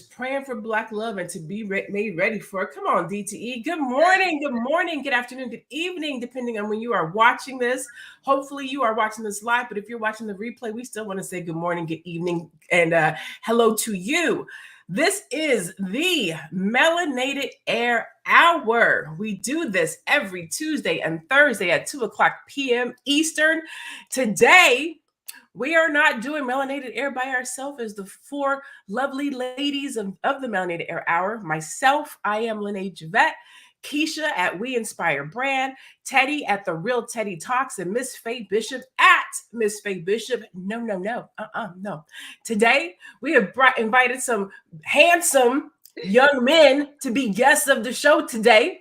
praying for Black love and to be made ready for it. Come on, DTE. Good morning, good afternoon, good evening, depending on when you are watching this. Hopefully, you are watching this live, but if you're watching the replay, we still want to say good morning, good evening, and hello to you. This is the Melanated Air Hour. We do this every Tuesday and Thursday at 2 o'clock p.m. Eastern. Today, we are not doing Melanated Air by ourselves as the four lovely ladies of the Melanated Air Hour. Myself, I am Lene Javette, Keisha at We Inspire Brand, Teddy at The Real Teddy Talks, and Miss Faye Bishop at Miss Faye Bishop. No. Today, we have invited some handsome young men to be guests of the show today.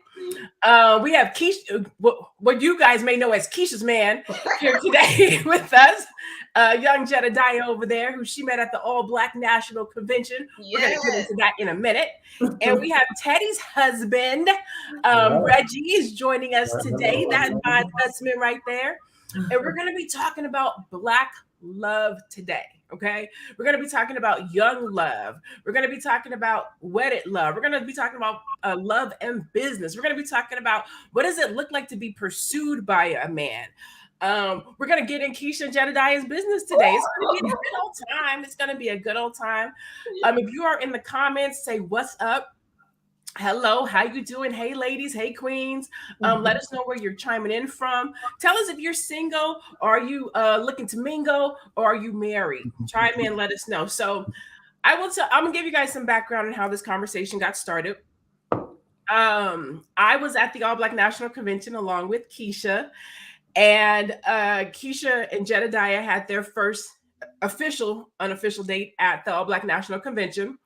We have Keisha, what you guys may know as Keisha's man, here today with us. Young Jedediah over there, who she met at the All Black National Convention. We're going to get into that in a minute. And we have Teddy's husband, Reggie, is joining us today. That fine specimen right there. And we're going to be talking about Black love today. Okay, we're going to be talking about young love. We're going to be talking about wedded love. We're going to be talking about love and business. We're going to be talking about what does it look like to be pursued by a man. We're going to get in Keisha and Jedediah's business today. It's going to be a good old time. It's going to be a good old time. If you are in the comments, say what's up. Hello, how you doing? Hey, ladies. Hey, queens. Let us know where you're chiming in from. Tell us if you're single, or are you looking to mingle, or are you married? Chime in, let us know. So I'm gonna give you guys some background on how this conversation got started. I was at the All Black National Convention along with Keisha, and Keisha and Jedediah had their first unofficial date at the All Black National Convention.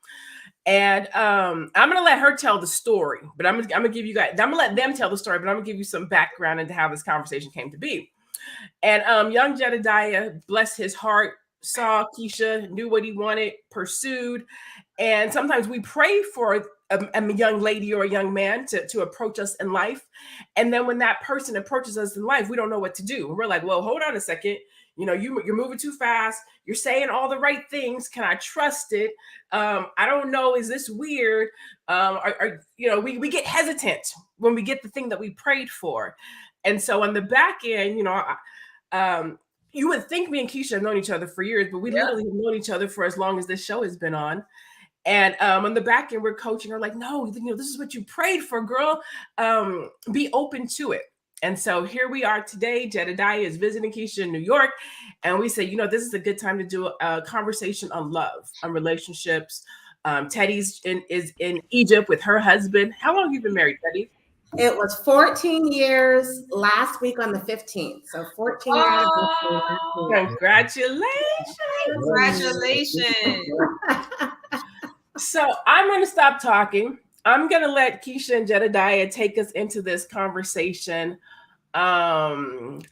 And I'm gonna let her tell the story, but I'm gonna give you guys. I'm gonna let them tell the story, but I'm gonna give you some background into how this conversation came to be. And young Jedediah, bless his heart, saw Keisha, knew what he wanted, pursued, and sometimes we pray for a young lady or a young man to approach us in life, and then when that person approaches us in life, we don't know what to do. We're like, well, hold on a second. You know, you're moving too fast. You're saying all the right things. Can I trust it? I don't know. Is this weird? We get hesitant when we get the thing that we prayed for. And so on the back end, you would think me and Keisha have known each other for years, but we literally have known each other for as long as this show has been on. And on the back end, we're coaching her like, no, this is what you prayed for, girl. Be open to it. And so here we are today. Jedediah is visiting Keisha in New York. And we say, this is a good time to do a conversation on love, on relationships. Teddy's is in Egypt with her husband. How long have you been married, Teddy? It was 14 years last week on the 15th. So 14 years. Congratulations. Congratulations. So I'm going to stop talking. I'm going to let Keisha and Jedediah take us into this conversation on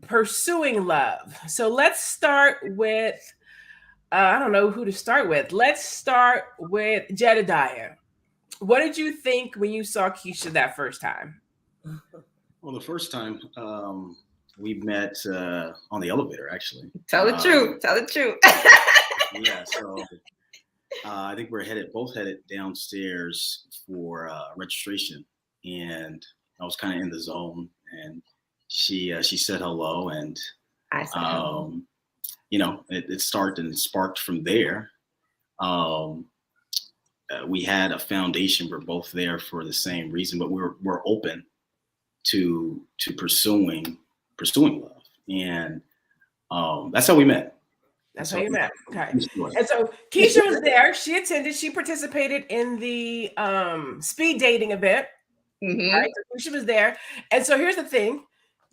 pursuing love. So let's start with, I don't know who to start with. Let's start with Jedediah. What did you think when you saw Keisha that first time? Well, the first time we met on the elevator, actually. Tell the truth. Tell the truth. Yeah, so I think we're both headed downstairs for registration, and I was kind of in the zone, and she said hello, and I said hello. It started and sparked from there. We had a foundation. We're both there for the same reason, but we're open to pursuing love, and that's how we met. That's how you met. Okay. And so Keisha was there. She attended. She participated in the speed dating event. Mm-hmm. Right? So Keisha was there. And so here's the thing,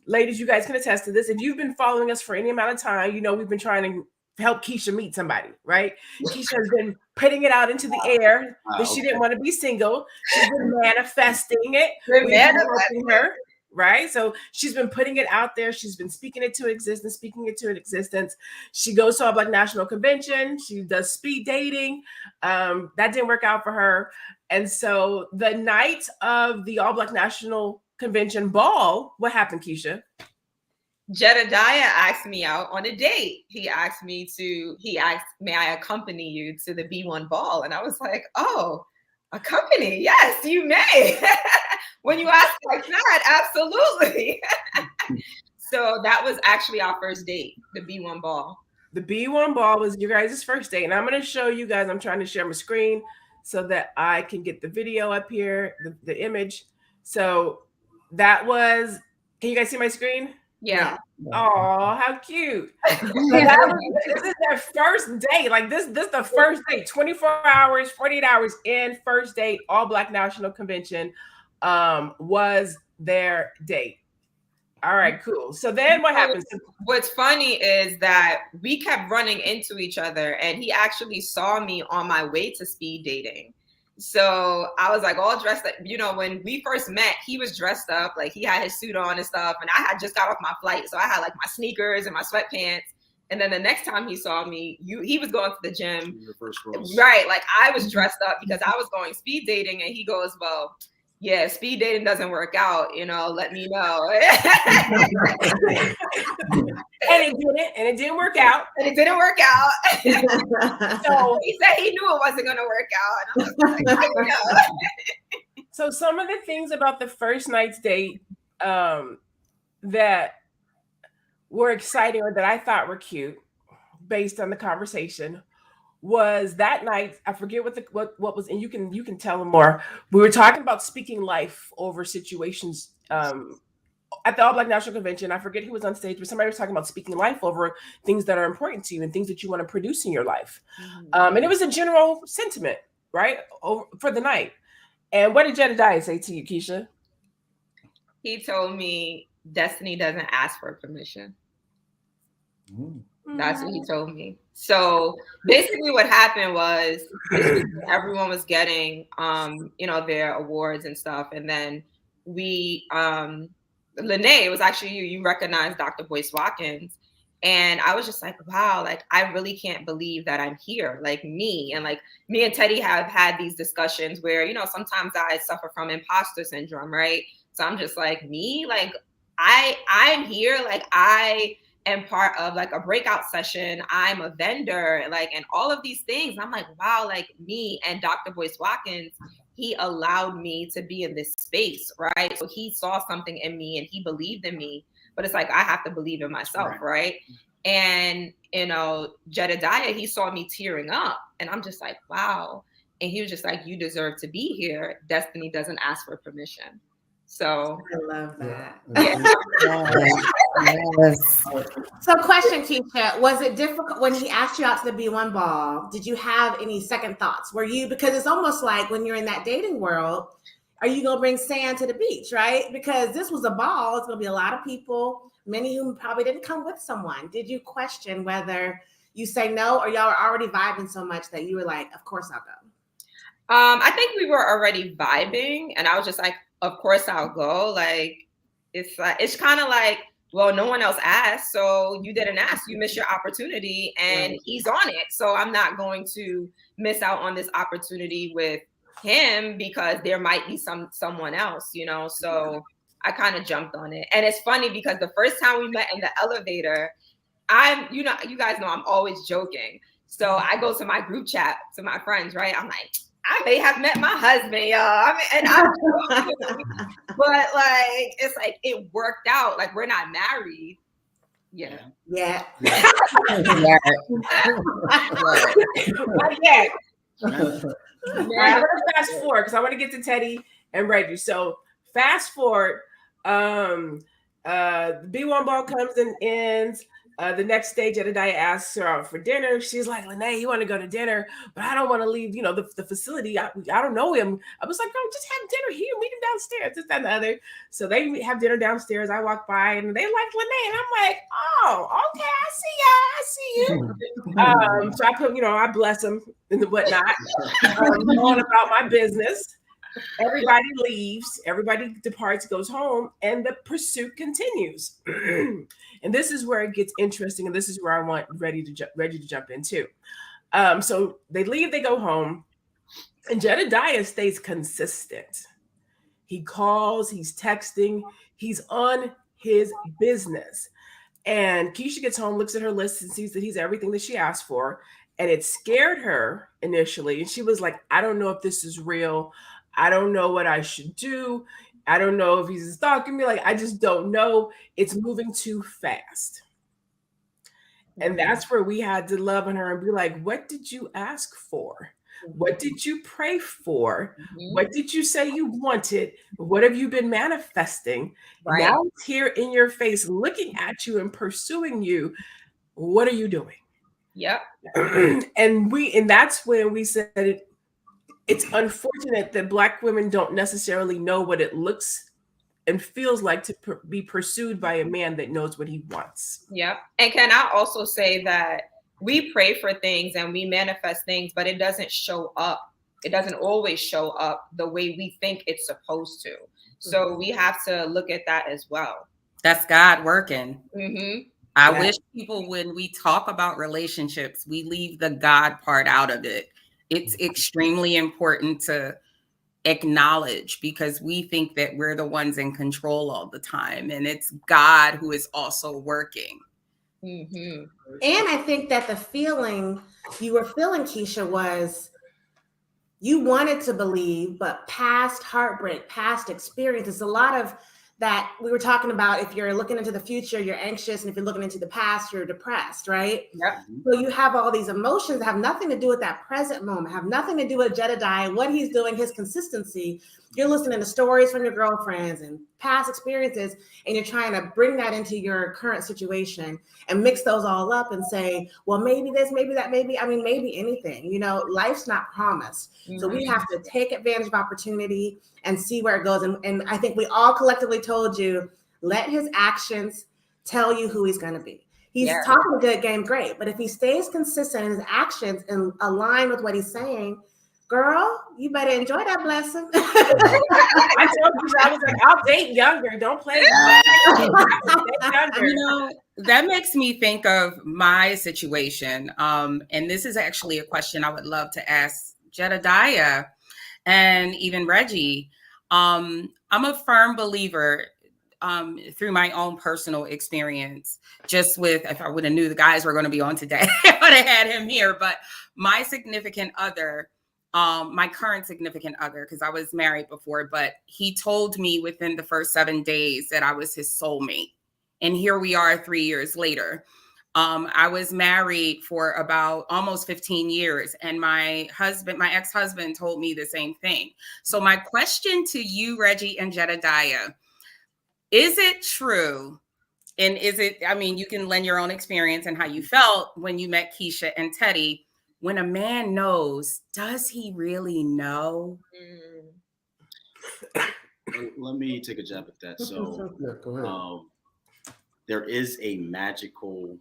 ladies, you guys can attest to this. If you've been following us for any amount of time, we've been trying to help Keisha meet somebody, right? Keisha has been putting it out into the air that she didn't want to be single. She's been manifesting it. Manifesting her. Right. So she's been putting it out there. She's been speaking it to existence. She goes to All Black National Convention. She does speed dating. That didn't work out for her. And so the night of the All Black National Convention ball, what happened, Keisha? Jedediah asked me out on a date. He asked, may I accompany you to the B1 ball? And I was like, oh, accompany? Yes, you may. When you ask like that, absolutely. So that was actually our first date, the B1 ball. The B1 ball was your guys' first date. And I'm going to show you guys, I'm trying to share my screen so that I can get the video up here, the image. So that was, can you guys see my screen? Yeah. Oh, how cute. This is their first date. Like this the first date, 24 hours, 48 hours in, first date, all Black National Convention was their date. All right, cool. So then what happens? What's funny is that we kept running into each other, and he actually saw me on my way to speed dating. So I was like all dressed up. You know, when we first met, he was dressed up, like he had his suit on and stuff. And I had just got off my flight. So I had like my sneakers and my sweatpants. And then the next time he saw me, he was going to the gym. Right. Like I was dressed up because I was going speed dating. And he goes, well, yeah, speed dating doesn't work out, you know, let me know. And it didn't work out. And it didn't work out. So he said he knew it wasn't going to work out. And I was like, I know. So some of the things about the first night's date that were exciting or that I thought were cute based on the conversation was that night. I forget what was, and you can tell them more. We were talking about speaking life over situations at the All Black National Convention. I forget who was on stage, but somebody was talking about speaking life over things that are important to you and things that you want to produce in your life. And it was a general sentiment, right, for the night. And what did Jedediah say to you, Keisha? He told me destiny doesn't ask for permission. That's what he told me. So basically what happened was everyone was getting, you know, their awards and stuff. And then we, Lene, it was actually you recognized Dr. Boyce Watkins. And I was just like, wow, like, I really can't believe that I'm here. Like me and Teddy have had these discussions where, you know, sometimes I suffer from imposter syndrome, right? So I'm just like, me, like, I'm here, like, I am part of like a breakout session. I'm a vendor, like, and all of these things. And I'm like, wow, like me and Dr. Boyce Watkins, he allowed me to be in this space, right? So he saw something in me and he believed in me, but it's like, I have to believe in myself, right? And, you know, Jedediah, he saw me tearing up and I'm just like, wow. And he was just like, you deserve to be here. Destiny doesn't ask for permission. So I love that. Yes. So question, Keisha, was it difficult when he asked you out to the B1 ball? Did you have any second thoughts? Were you, because it's almost like when you're in that dating world, are you going to bring sand to the beach, right? Because this was a ball. It's going to be a lot of people, many who probably didn't come with someone. Did you question whether you say no or y'all were already vibing so much that you were like, of course I'll go? I think we were already vibing and I was just like, of course I'll go. Like, it's kind of like, well, no one else asked, so you didn't ask. You missed your opportunity and he's on it. So I'm not going to miss out on this opportunity with him because there might be someone else, you know? So I kind of jumped on it. And it's funny because the first time we met in the elevator, you guys know I'm always joking. So I go to my group chat to my friends, right? I'm like, I may have met my husband, y'all. But like, it's like, it worked out. Like, we're not married. Yeah. Yeah. Not yet. I'm gonna fast forward because I want to get to Teddy and Reggie. So fast forward. The B1 ball comes and ends. The next day, Jedediah asks her out for dinner. She's like, Lene, you want to go to dinner, but I don't want to leave, you know, the facility. I don't know him. I was like, no, just have dinner here. Meet him downstairs. This, that, and the other. So they have dinner downstairs. I walk by and they like Lene. And I'm like, oh, okay, I see you. So I put, you know, I bless them and whatnot. Going about my business. Everybody leaves, everybody departs, goes home, and the pursuit continues. And this is where it gets interesting, and this is where I want Reggie to jump in too. So they leave, they go home, and Jedediah stays consistent. He calls, he's texting, he's on his business. And Keisha gets home, looks at her list, and sees that he's everything that she asked for. And it scared her initially. And she was like, I don't know if this is real. I don't know what I should do. I don't know if he's stalking me. Like, I just don't know. It's moving too fast. And that's where we had to love on her and be like, what did you ask for? What did you pray for? What did you say you wanted? What have you been manifesting? Right. Now it's here in your face, looking at you and pursuing you. What are you doing? Yep. And that's when we said it's unfortunate that Black women don't necessarily know what it looks and feels like to be pursued by a man that knows what he wants. Yep. And can I also say that we pray for things and we manifest things, but it doesn't show up. It doesn't always show up the way we think it's supposed to. So we have to look at that as well. That's God working. Mm-hmm. I wish people, when we talk about relationships, we leave the God part out of it. It's extremely important to acknowledge, because we think that we're the ones in control all the time, and it's God who is also working. Mm-hmm. And I think that the feeling you were feeling, Keisha, was you wanted to believe, but past heartbreak, past experiences, a lot of that we were talking about. If you're looking into the future, you're anxious. And if you're looking into the past, you're depressed, right? Yep. So you have all these emotions that have nothing to do with that present moment, have nothing to do with Jedediah, what he's doing, his consistency. You're listening to stories from your girlfriends and past experiences, and you're trying to bring that into your current situation and mix those all up and say, well, maybe this, maybe that, maybe anything. You know, life's not promised. Mm-hmm. So we have to take advantage of opportunity and see where it goes. And I think we all collectively told you, let his actions tell you who he's going to be. He's talking a good game, great. But if he stays consistent in his actions and align with what he's saying, girl, you better enjoy that blessing. I told you, I was like, I'll date younger. Don't play. You know, that makes me think of my situation. And this is actually a question I would love to ask Jedediah and even Reggie. I'm a firm believer, through my own personal experience, just with, if I would have knew the guys were going to be on today, I would have had him here. But my significant other, my current significant other, because I was married before, but he told me within the first 7 days that I was his soulmate. And here we are 3 years later. I was married for about almost 15 years, and my ex-husband told me the same thing. So my question to you, Reggie and Jedediah, is it true? And is it, I mean, you can lend your own experience and how you felt when you met Keisha and Teddy. When a man knows, does he really know? Let me take a jab at that. So go ahead. There is a magical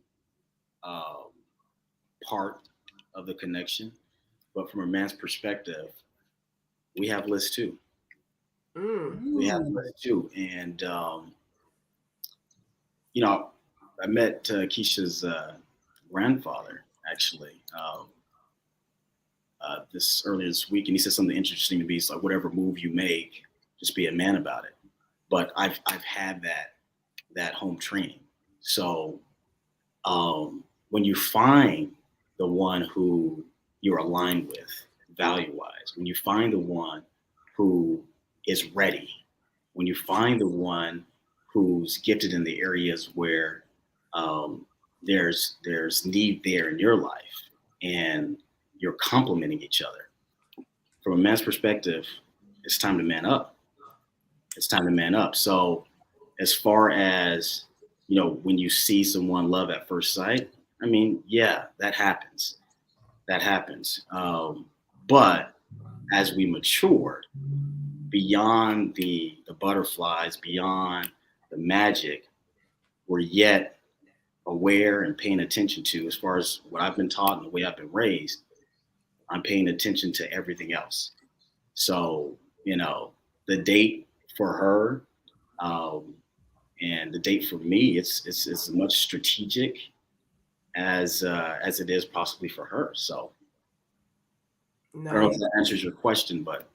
part of the connection, but from a man's perspective, we have lists too. We have lists too. And, you know, I met Keisha's grandfather, actually, earlier this week, and he said something interesting to me. It's like, whatever move you make, just be a man about it. But I've had that home training. So when you find the one who you're aligned with value-wise, when you find the one who is ready, when you find the one who's gifted in the areas where there's need there in your life, and you're complementing each other. From a man's perspective, it's time to man up. It's time to man up. So as far as, you know, when you see someone love at first sight, I mean, yeah, that happens. That happens. But as we mature, beyond the butterflies, beyond the magic, we're yet aware and paying attention to, as far as what I've been taught and the way I've been raised, I'm paying attention to everything else. So, you know, the date for her and the date for me, it's as much strategic as it is possibly for her. So I don't know if that answers your question, but.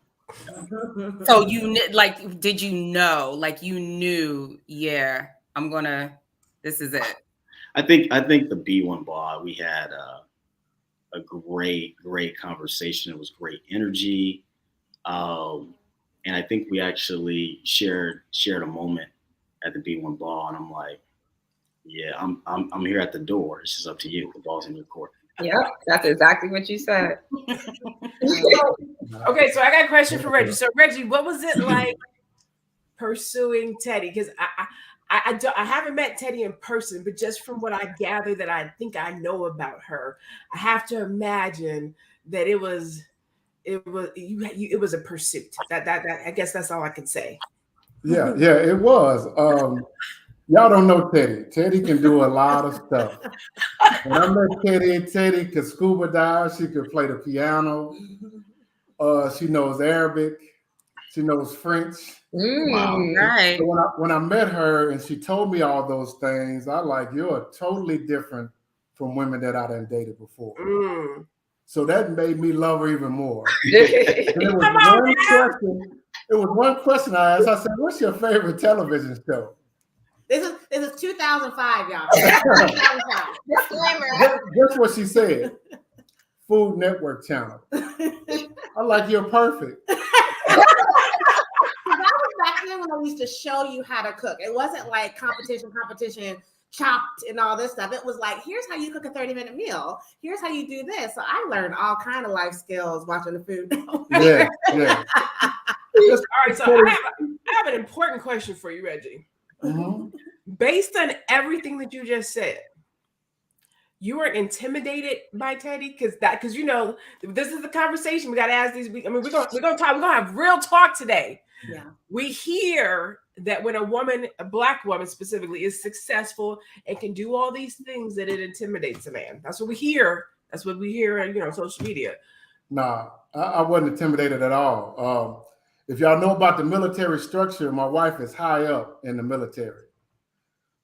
So did you know, like you knew, yeah, this is it. I think the B1 ball, we had a great conversation. It was great energy. And I think we actually shared a moment at the B1 ball, and I'm like, yeah, I'm here at the door. It's just up to you. The ball's in your court. Yep, that's exactly what you said. Okay, so I got a question for Reggie. So Reggie, what was it like pursuing Teddy? Because I haven't met Teddy in person, but just from what I gather that I think I know about her, I have to imagine that it was a pursuit. That I guess that's all I can say. Yeah, it was. Y'all don't know Teddy. Teddy can do a lot of stuff. When I met Teddy could scuba dive. She could play the piano. She knows Arabic. She knows French. Wow. Right. So when I met her and she told me all those things, I like, you're totally different from women that I done dated before. So that made me love her even more. It was one question I asked. I said, "What's your favorite television show?" This is 2005, y'all. Disclaimer. Guess what she said? Food Network Channel. I'm like, you're perfect. That was back then when I used to show you how to cook. It wasn't like competition, chopped and all this stuff. It was like, here's how you cook a 30-minute meal. Here's how you do this. So I learned all kind of life skills watching the Food Network. Yeah. All right, so I have an important question for you, Reggie. Mm-hmm. Based on everything that you just said, you were intimidated by Teddy because you know this is the conversation we got to ask these. I mean, we're gonna talk. We're gonna have real talk today. Yeah, we hear that when a Black woman specifically, is successful and can do all these things, that it intimidates a man. That's what we hear. That's what we hear, on social media. Nah, I wasn't intimidated at all. If y'all know about the military structure, my wife is high up in the military.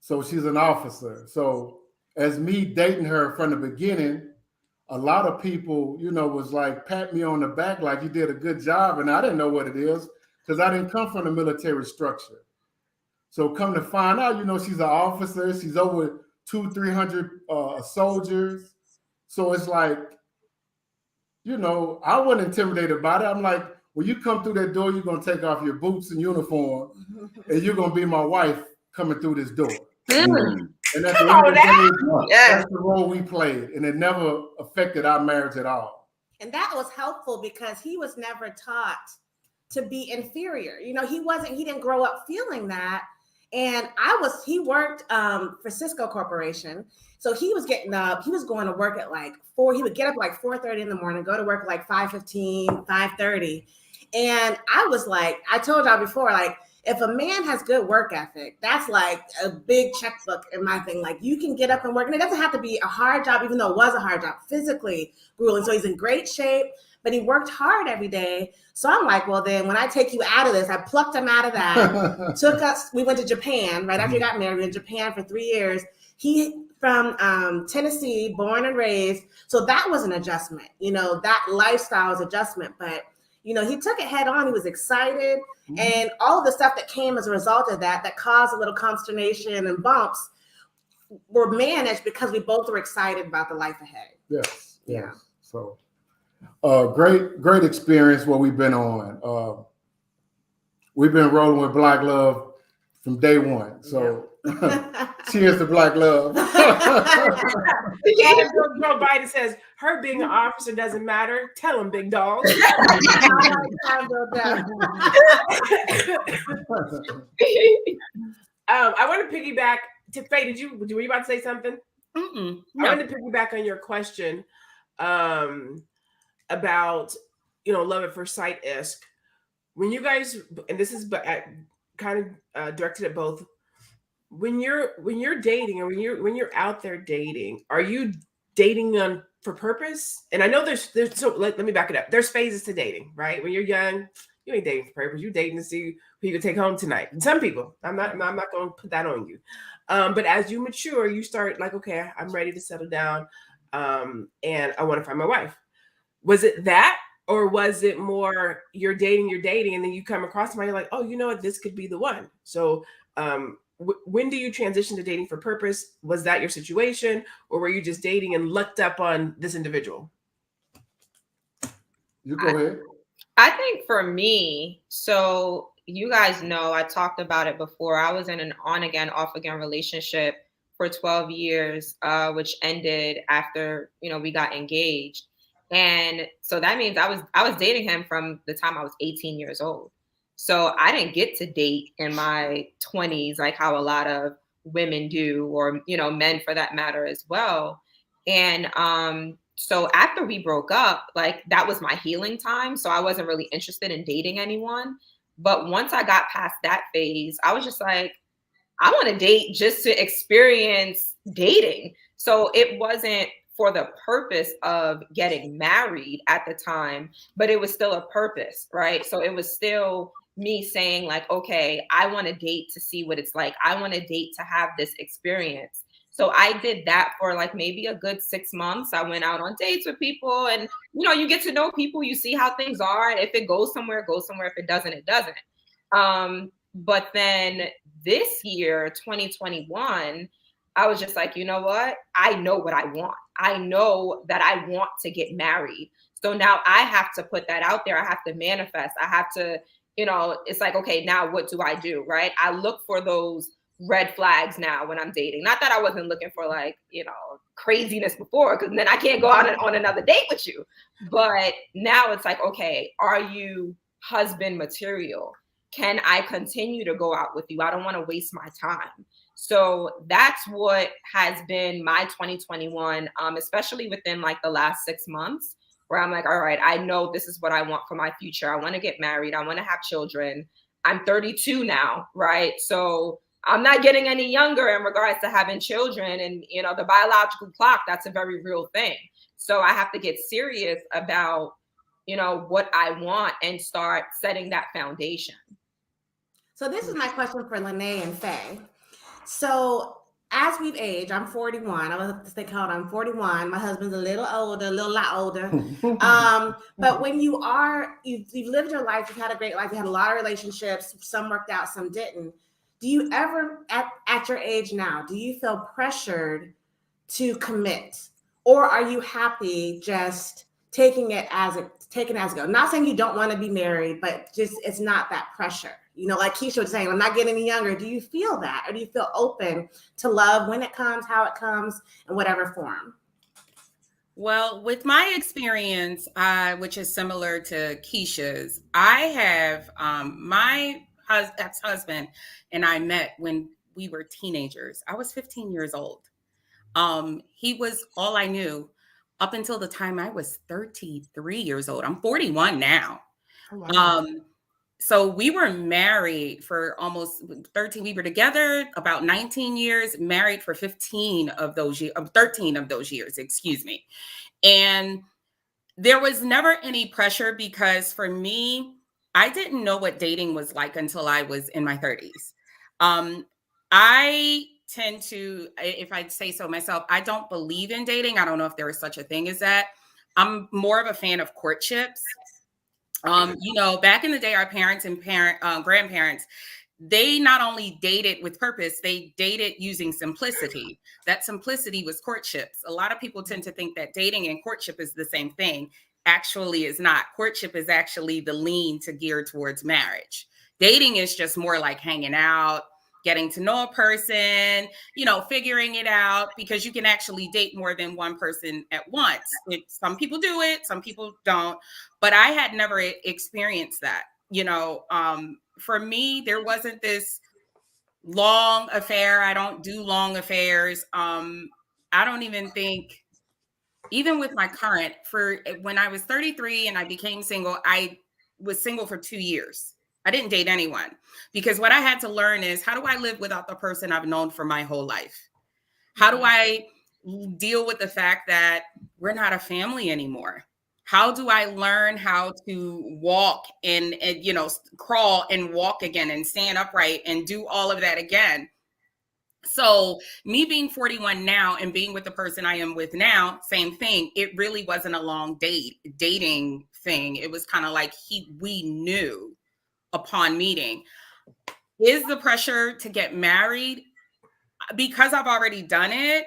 So she's an officer. So as me dating her from the beginning, a lot of people, was like, pat me on the back like you did a good job. And I didn't know what it is because I didn't come from the military structure. So come to find out, she's an officer. She's over 200-300 soldiers. So it's like, I wasn't intimidated by it. I'm like, when you come through that door, you're going to take off your boots and uniform, and you're going to be my wife coming through this door. And that's the role we played, and it never affected our marriage at all. And that was helpful because he was never taught to be inferior. He didn't grow up feeling that. And he worked for Cisco Corporation. So he was getting up, he was going to work at like 4, he would get up like 4:30 in the morning, go to work at like 5:15, 5:30. And I was like, I told y'all before, like, if a man has good work ethic, that's like a big checkbook in my thing. Like, you can get up and work, and it doesn't have to be a hard job, even though it was a hard job, physically grueling. So he's in great shape, but he worked hard every day. So I'm like, well, then when I take you out of this, I plucked him out of that. We went to Japan right after we got married. We were in Japan for 3 years. He from Tennessee, born and raised. So that was an adjustment, that lifestyle was adjustment, but he took it head on. He was excited. And all of the stuff that came as a result of that caused a little consternation and bumps were managed because we both were excited about the life ahead. Yes. Yeah. So great experience what we've been on. We've been rolling with Black love from day one. So cheers to Black love. Joe Biden says her being an officer doesn't matter. Tell him, big dog. I want to piggyback to Faye. Were you about to say something? No. I want to piggyback on your question about love at first sight-esque. When you guys, and this is kind of directed at both. When you're dating, or when you're out there dating, are you dating for purpose? And I know there's so let me back it up. There's phases to dating, right? When you're young, you ain't dating for purpose. You're dating to see who you can take home tonight. And some people, I'm not going to put that on you. But as you mature, you start like, okay, I'm ready to settle down, and I want to find my wife. Was it that, or was it more you're dating, and then you come across somebody, you're like, oh, you know what, this could be the one. So when do you transition to dating for purpose? Was that your situation, or were you just dating and lucked up on this individual? You go ahead. I think for me, so you guys know, I talked about it before. I was in an on again, off again relationship for 12 years, which ended after, we got engaged. And so that means I was dating him from the time I was 18 years old. So I didn't get to date in my 20s like how a lot of women do, or, men for that matter as well. And so after we broke up, like that was my healing time. So I wasn't really interested in dating anyone. But once I got past that phase, I was just like, I want to date just to experience dating. So it wasn't for the purpose of getting married at the time, but it was still a purpose, right? So it was still me saying like, okay, I want to date to see what it's like. I want to date to have this experience. So I did that for like maybe a good 6 months. I went out on dates with people, and you get to know people, you see how things are. And if it goes somewhere, it goes somewhere. If it doesn't, it doesn't. But then this year, 2021, I was just like, you know what? I know what I want. I know that I want to get married. So now I have to put that out there. I have to manifest. I have to, it's like, okay, now what do I do? Right? I look for those red flags now when I'm dating. Not that I wasn't looking for like, craziness before, because then I can't go out on another date with you. But now it's like, okay, are you husband material? Can I continue to go out with you? I don't want to waste my time. So that's what has been my 2021, especially within like the last 6 months, where I'm like, all right, I know this is what I want for my future. I want to get married. I want to have children. I'm 32 now, right? So I'm not getting any younger in regards to having children. And, the biological clock, that's a very real thing. So I have to get serious about, what I want and start setting that foundation. So this is my question for Lene and Faye. So as we've aged, I'm 41. I was thinking, hold on, I'm 41. My husband's a little lot older. But when you've lived your life, you've had a great life, you had a lot of relationships, some worked out, some didn't. Do you ever, at your age now, do you feel pressured to commit? Or are you happy just taking it as it goes? Not saying you don't want to be married, but just it's not that pressure. Like Keisha was saying, I'm not getting any younger. Do you feel that? Or do you feel open to love when it comes, how it comes, in whatever form? Well, with my experience, which is similar to Keisha's, I have my ex-husband and I met when we were teenagers. I was 15 years old. He was all I knew up until the time I was 33 years old. I'm 41 now. Oh, wow. So we were married for almost 13. We were together about 19 years, married for 13 of those years, excuse me. And there was never any pressure because for me, I didn't know what dating was like until I was in my 30s. I tend to, if I say so myself, I don't believe in dating. I don't know if there is such a thing as that. I'm more of a fan of courtships. Back in the day, our parents and grandparents, they not only dated with purpose, they dated using simplicity. That simplicity was courtships. A lot of people tend to think that dating and courtship is the same thing. Actually, it's not. Courtship is actually the lean to gear towards marriage. Dating is just more like hanging out, getting to know a person, figuring it out, because you can actually date more than one person at once. Some people do it, some people don't, but I had never experienced that. For me, there wasn't this long affair. I don't do long affairs. I don't even think, even with my current, when I was 33 and I became single, I was single for 2 years. I didn't date anyone because what I had to learn is, how do I live without the person I've known for my whole life? How do I deal with the fact that we're not a family anymore? How do I learn how to walk and crawl and walk again and stand upright and do all of that again? So me being 41 now and being with the person I am with now, same thing. It really wasn't a long dating thing. It was kind of like we knew upon meeting. is the pressure to get married? Because I've already done it,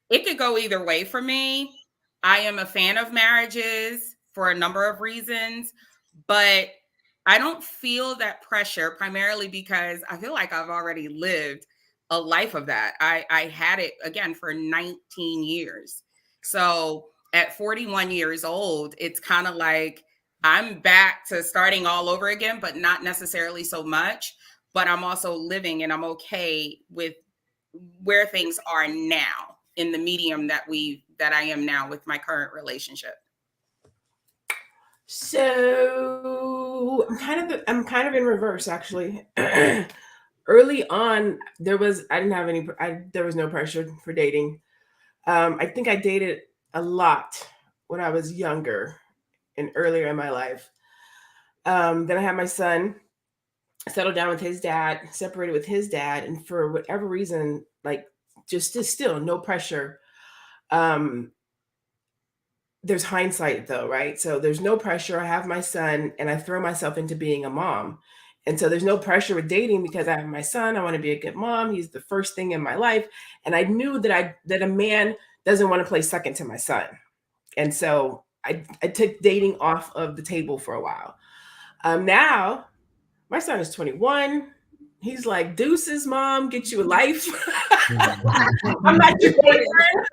it could go either way for me. I am a fan of marriages for a number of reasons, but I don't feel that pressure primarily because I feel like I've already lived a life of that. I had it again for 19 years. So at 41 years old, it's kind of like I'm back to starting all over again, but not necessarily so much. But I'm also living and I'm okay with where things are now in the medium that I am now with my current relationship. So I'm kind of in reverse actually. Early on, there was no pressure for dating. I think I dated a lot when I was younger and earlier in my life. Then I had my son, settled down with his dad, separated with his dad, and for whatever reason, like just still no pressure. There's hindsight though, right? So there's no pressure. I have my son and I throw myself into being a mom. And so there's no pressure with dating because I have my son. I want to be a good mom. He's the first thing in my life. And I knew that a man doesn't want to play second to my son. And so I took dating off of the table for a while. Now my son is 21. He's like, deuces, mom, get you a life. I'm not your boyfriend.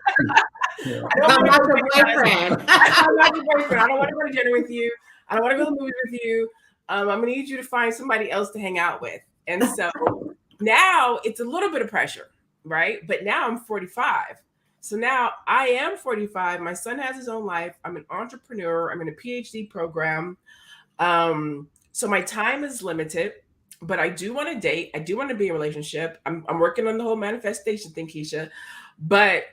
I'm not your boyfriend. I'm not your boyfriend. I don't want to go to dinner with you. I don't want to go to the movies with you. I'm going to need you to find somebody else to hang out with. And so now it's a little bit of pressure, right? But now I'm 45. So now I am 45. My son has his own life. I'm an entrepreneur. I'm in a PhD program. So my time is limited, but I do want to date. I do want to be in a relationship. I'm working on the whole manifestation thing, Keisha. But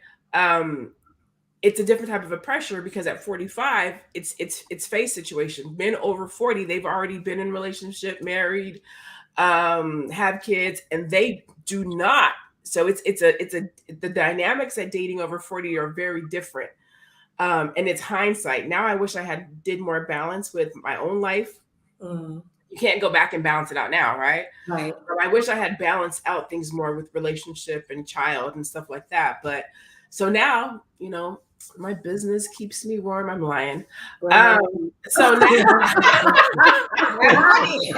it's a different type of a pressure because at 45, it's face situation. Men over 40, they've already been in a relationship, married, have kids, and they do not. So the dynamics at dating over 40 are very different. And it's hindsight. Now I wish I did more balance with my own life. You can't go back and balance it out now, right? Right. I wish I had balanced out things more with relationship and child and stuff like that. But so now, my business keeps me warm. I'm lying. Right. So now I'm lying.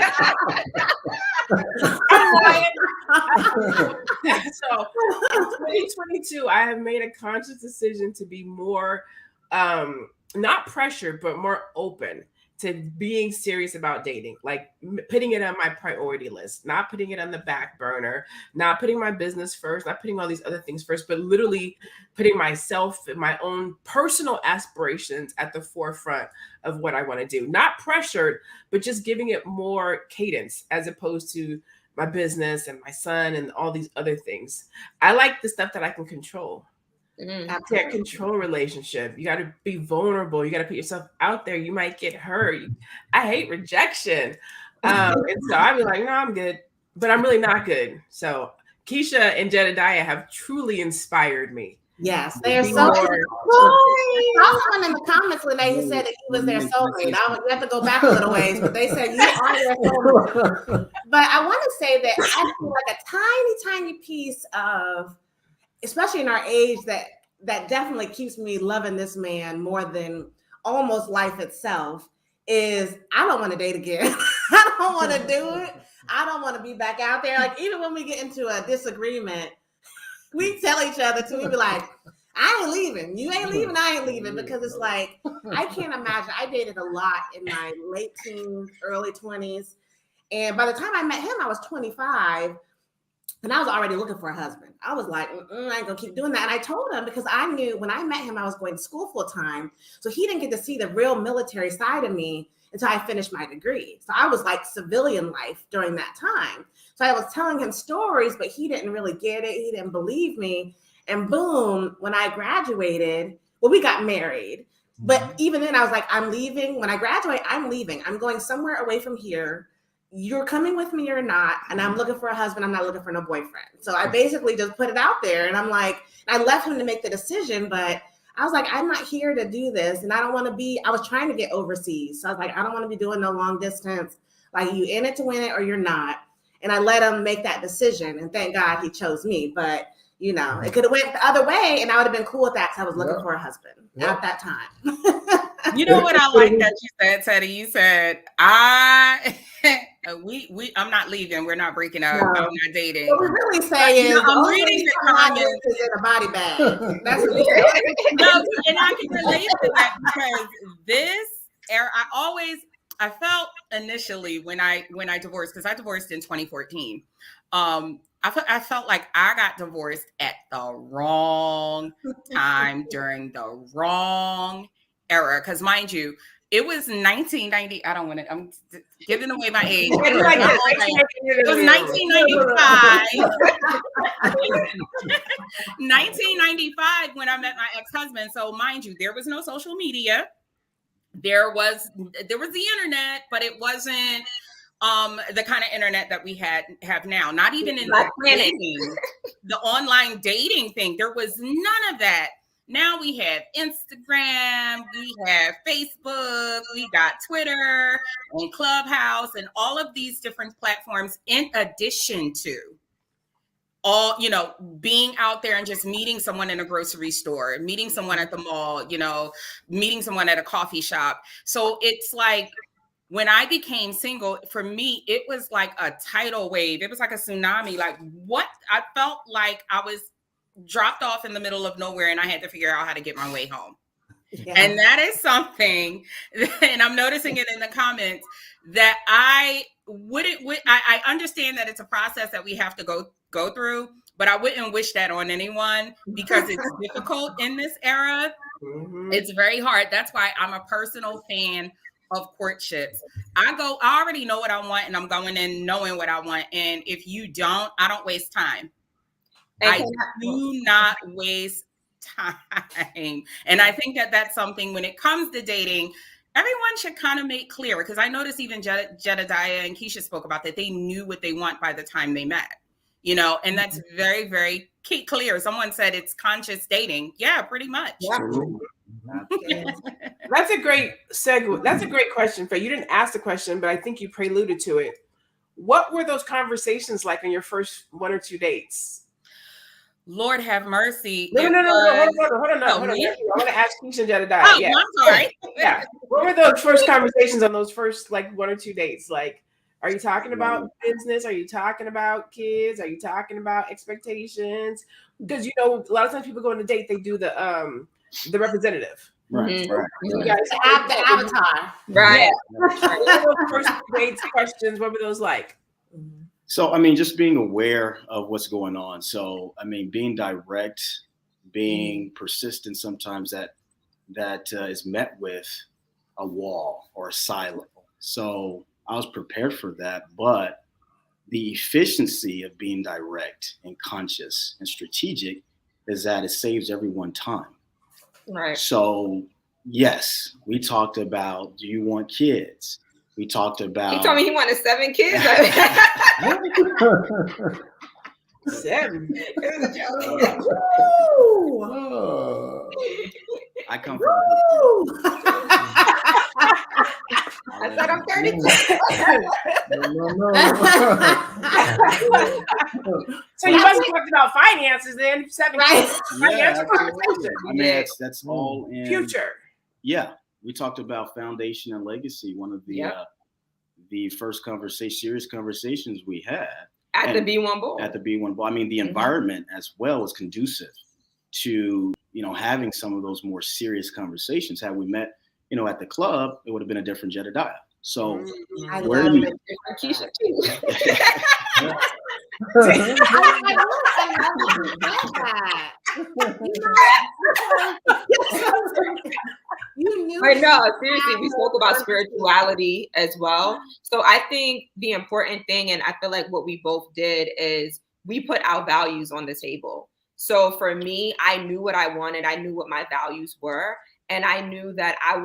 So in 2022, I have made a conscious decision to be more, not pressured, but more open to being serious about dating, like putting it on my priority list, not putting it on the back burner, not putting my business first, not putting all these other things first, but literally putting myself and my own personal aspirations at the forefront of what I want to do. Not pressured, but just giving it more cadence as opposed to my business and my son and all these other things. I like the stuff that I can control. You can't control relationship. You got to be vulnerable. You got to put yourself out there. You might get hurt. I hate rejection. And so I'd be like, no, I'm good, but I'm really not good. So Keisha and Jedediah have truly inspired me. Yes, they are so good. I was one in the comments when they said that he was their soulmate. You have to go back a little ways, but they said you are their soulmate. But I want to say that I feel like a tiny piece of, especially in our age, that definitely keeps me loving this man more than almost life itself, is I don't want to date again. I don't want to do it. I don't want to be back out there. Like, even when we get into a disagreement, we tell each other we be like, I ain't leaving. You ain't leaving. I ain't leaving. Because it's like, I can't imagine. I dated a lot in my late teens, early 20s. And by the time I met him, I was 25. And I was already looking for a husband. I was like, I ain't gonna keep doing that. And I told him, because I knew when I met him, I was going to school full time. So he didn't get to see the real military side of me until I finished my degree. So I was like civilian life during that time. So I was telling him stories, but he didn't really get it. He didn't believe me. And boom, when I graduated, we got married. But even then I was like, I'm leaving. When I graduate, I'm leaving. I'm going somewhere away from here. You're coming with me or not, and I'm looking for a husband. I'm not looking for no boyfriend. So I basically just put it out there, and I'm like, I left him to make the decision, but I was like, I'm not here to do this, and I don't want to be, I was trying to get overseas. So I was like, I don't want to be doing no long distance. Like, you in it to win it or you're not. and I let him make that decision. And thank God he chose me. But you know, it could have went the other way, and I would have been cool with that because I was looking for a husband at that time. You know what I like that you said, Teddy? You said, I'm not leaving. We're not breaking up. No. I'm not dating. What we're really saying is, I'm reading the comments is in a body bag. That's what No, and I can relate to that because this era, I felt initially when I divorced, because I divorced in 2014. I felt like I got divorced at the wrong time during the wrong era. Because mind you, it was 1990. I don't want to. I'm giving away my age. It was 1995. 1995 when I met my ex-husband. So mind you, there was no social media. There was the internet, but it wasn't the kind of internet that we have now. Not even in the online dating thing. There was none of that. Now we have Instagram, we have Facebook, we got Twitter and Clubhouse and all of these different platforms, in addition to all, you know, being out there and just meeting someone in a grocery store, meeting someone at the mall, you know, meeting someone at a coffee shop. So it's like, when I became single, for me, it was like a tidal wave. It was like a tsunami. Like, what? I felt like I was dropped off in the middle of nowhere and I had to figure out how to get my way home. Yeah. And that is something, and I'm noticing it in the comments, that I understand that it's a process that we have to go through, but I wouldn't wish that on anyone because it's difficult in this era. Mm-hmm. It's very hard. That's why I'm a personal fan of courtships. I already know what I want, and I'm going in knowing what I want. And if you don't, I don't waste time. I do not waste time. And I think that that's something when it comes to dating, everyone should kind of make clear, because I noticed even Jedediah and Keisha spoke about that. They knew what they want by the time they met, you know, and that's very, very clear. Someone said it's conscious dating. Yeah, pretty much. Yeah. That's a great segue. That's a great question, Faye. You didn't ask the question, but I think you preluded to it. What were those conversations like on your first one or two dates? Lord have mercy. No. Hold on. I want to ask Keisha and Jedediah. Oh, yeah. I'm sorry. Yeah. What were those first conversations on those first like one or two dates? Like, are you talking about business? Are you talking about kids? Are you talking about expectations? Because, you know, a lot of times people go on a date, they do the representative. Right. Mm-hmm. Right. You guys have the avatar. Right. Yeah. What were those first dates questions? What were those like? So, I mean, just being aware of what's going on. So, I mean, being direct, being persistent, sometimes that is met with a wall or a silence. So I was prepared for that, but the efficiency of being direct and conscious and strategic is that it saves everyone time. Right. So, yes, we talked about, do you want kids? We talked about. He told me he wanted 7 kids. 7. I come from. I said I'm 32. No. So you must have talked about finances then. 7 kids. Yeah, I mean, that's all in future. Yeah. We talked about foundation and legacy. One of the first serious conversations we had at the B1 Bowl. At the B1 Bowl. I mean, the environment as well is conducive to, you know, having some of those more serious conversations. Had we met, you know, at the club, it would have been a different Jedediah. So I where love do you? it. Keisha too. But no, seriously, we spoke about spirituality as well. So I think the important thing, and I feel like what we both did, is we put our values on the table. So for me, I knew what I wanted. I knew what my values were. And I knew that I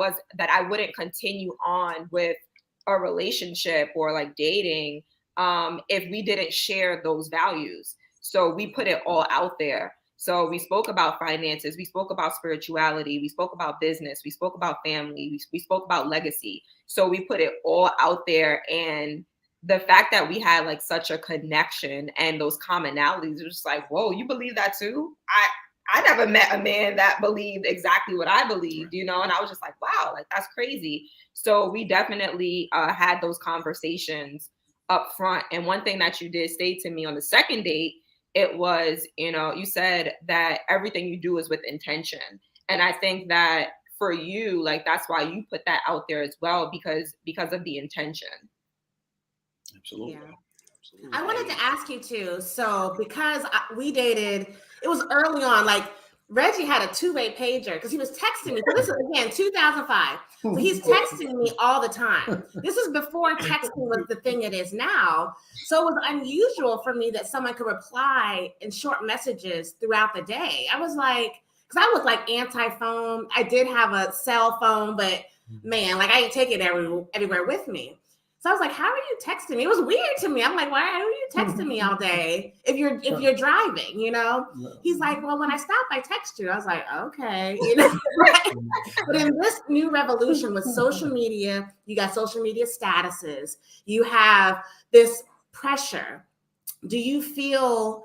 wouldn't continue on with a relationship or like dating if we didn't share those values. So we put it all out there. So we spoke about finances, we spoke about spirituality, we spoke about business, we spoke about family, we spoke about legacy. So we put it all out there, and the fact that we had like such a connection and those commonalities, it was just like, whoa, you believe that too? I never met a man that believed exactly what I believed, you know? And I was just like, wow, like that's crazy. So we definitely had those conversations up front. And one thing that you did say to me on the second date, it was, you know, you said that everything you do is with intention. And I think that for you, like, that's why you put that out there as well, because of the intention. Absolutely. Yeah. Absolutely. I wanted to ask you too. So because we dated, it was early on, like Reggie had a two-way pager because he was texting me. So this is, again, 2005. So he's texting me all the time. This is before texting was the thing it is now. So it was unusual for me that someone could reply in short messages throughout the day. I was like, because I was like anti-phone. I did have a cell phone, but man, like I didn't take it everywhere with me. So I was like, how are you texting me? It was weird to me. I'm like, why are you texting me all day if you're driving, you know? He's like, well, when I stop, I text you. I was like, okay. You know? But in this new revolution with social media, you got social media statuses. You have this pressure. Do you feel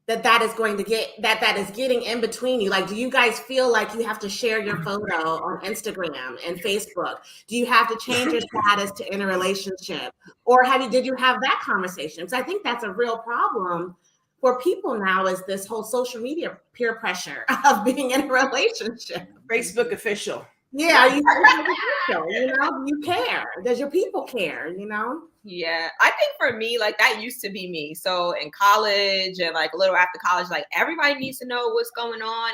that is going to get that is getting in between you? Like, do you guys feel like you have to share your photo on Instagram and Facebook? Do you have to change your status to in a relationship? Or did you have that conversation? Because I think that's a real problem for people now, is this whole social media peer pressure of being in a relationship. Facebook official. Yeah, you know, you care. Does your people care, you know? Yeah, I think for me, like that used to be me. So in college and like a little after college, like everybody needs to know what's going on.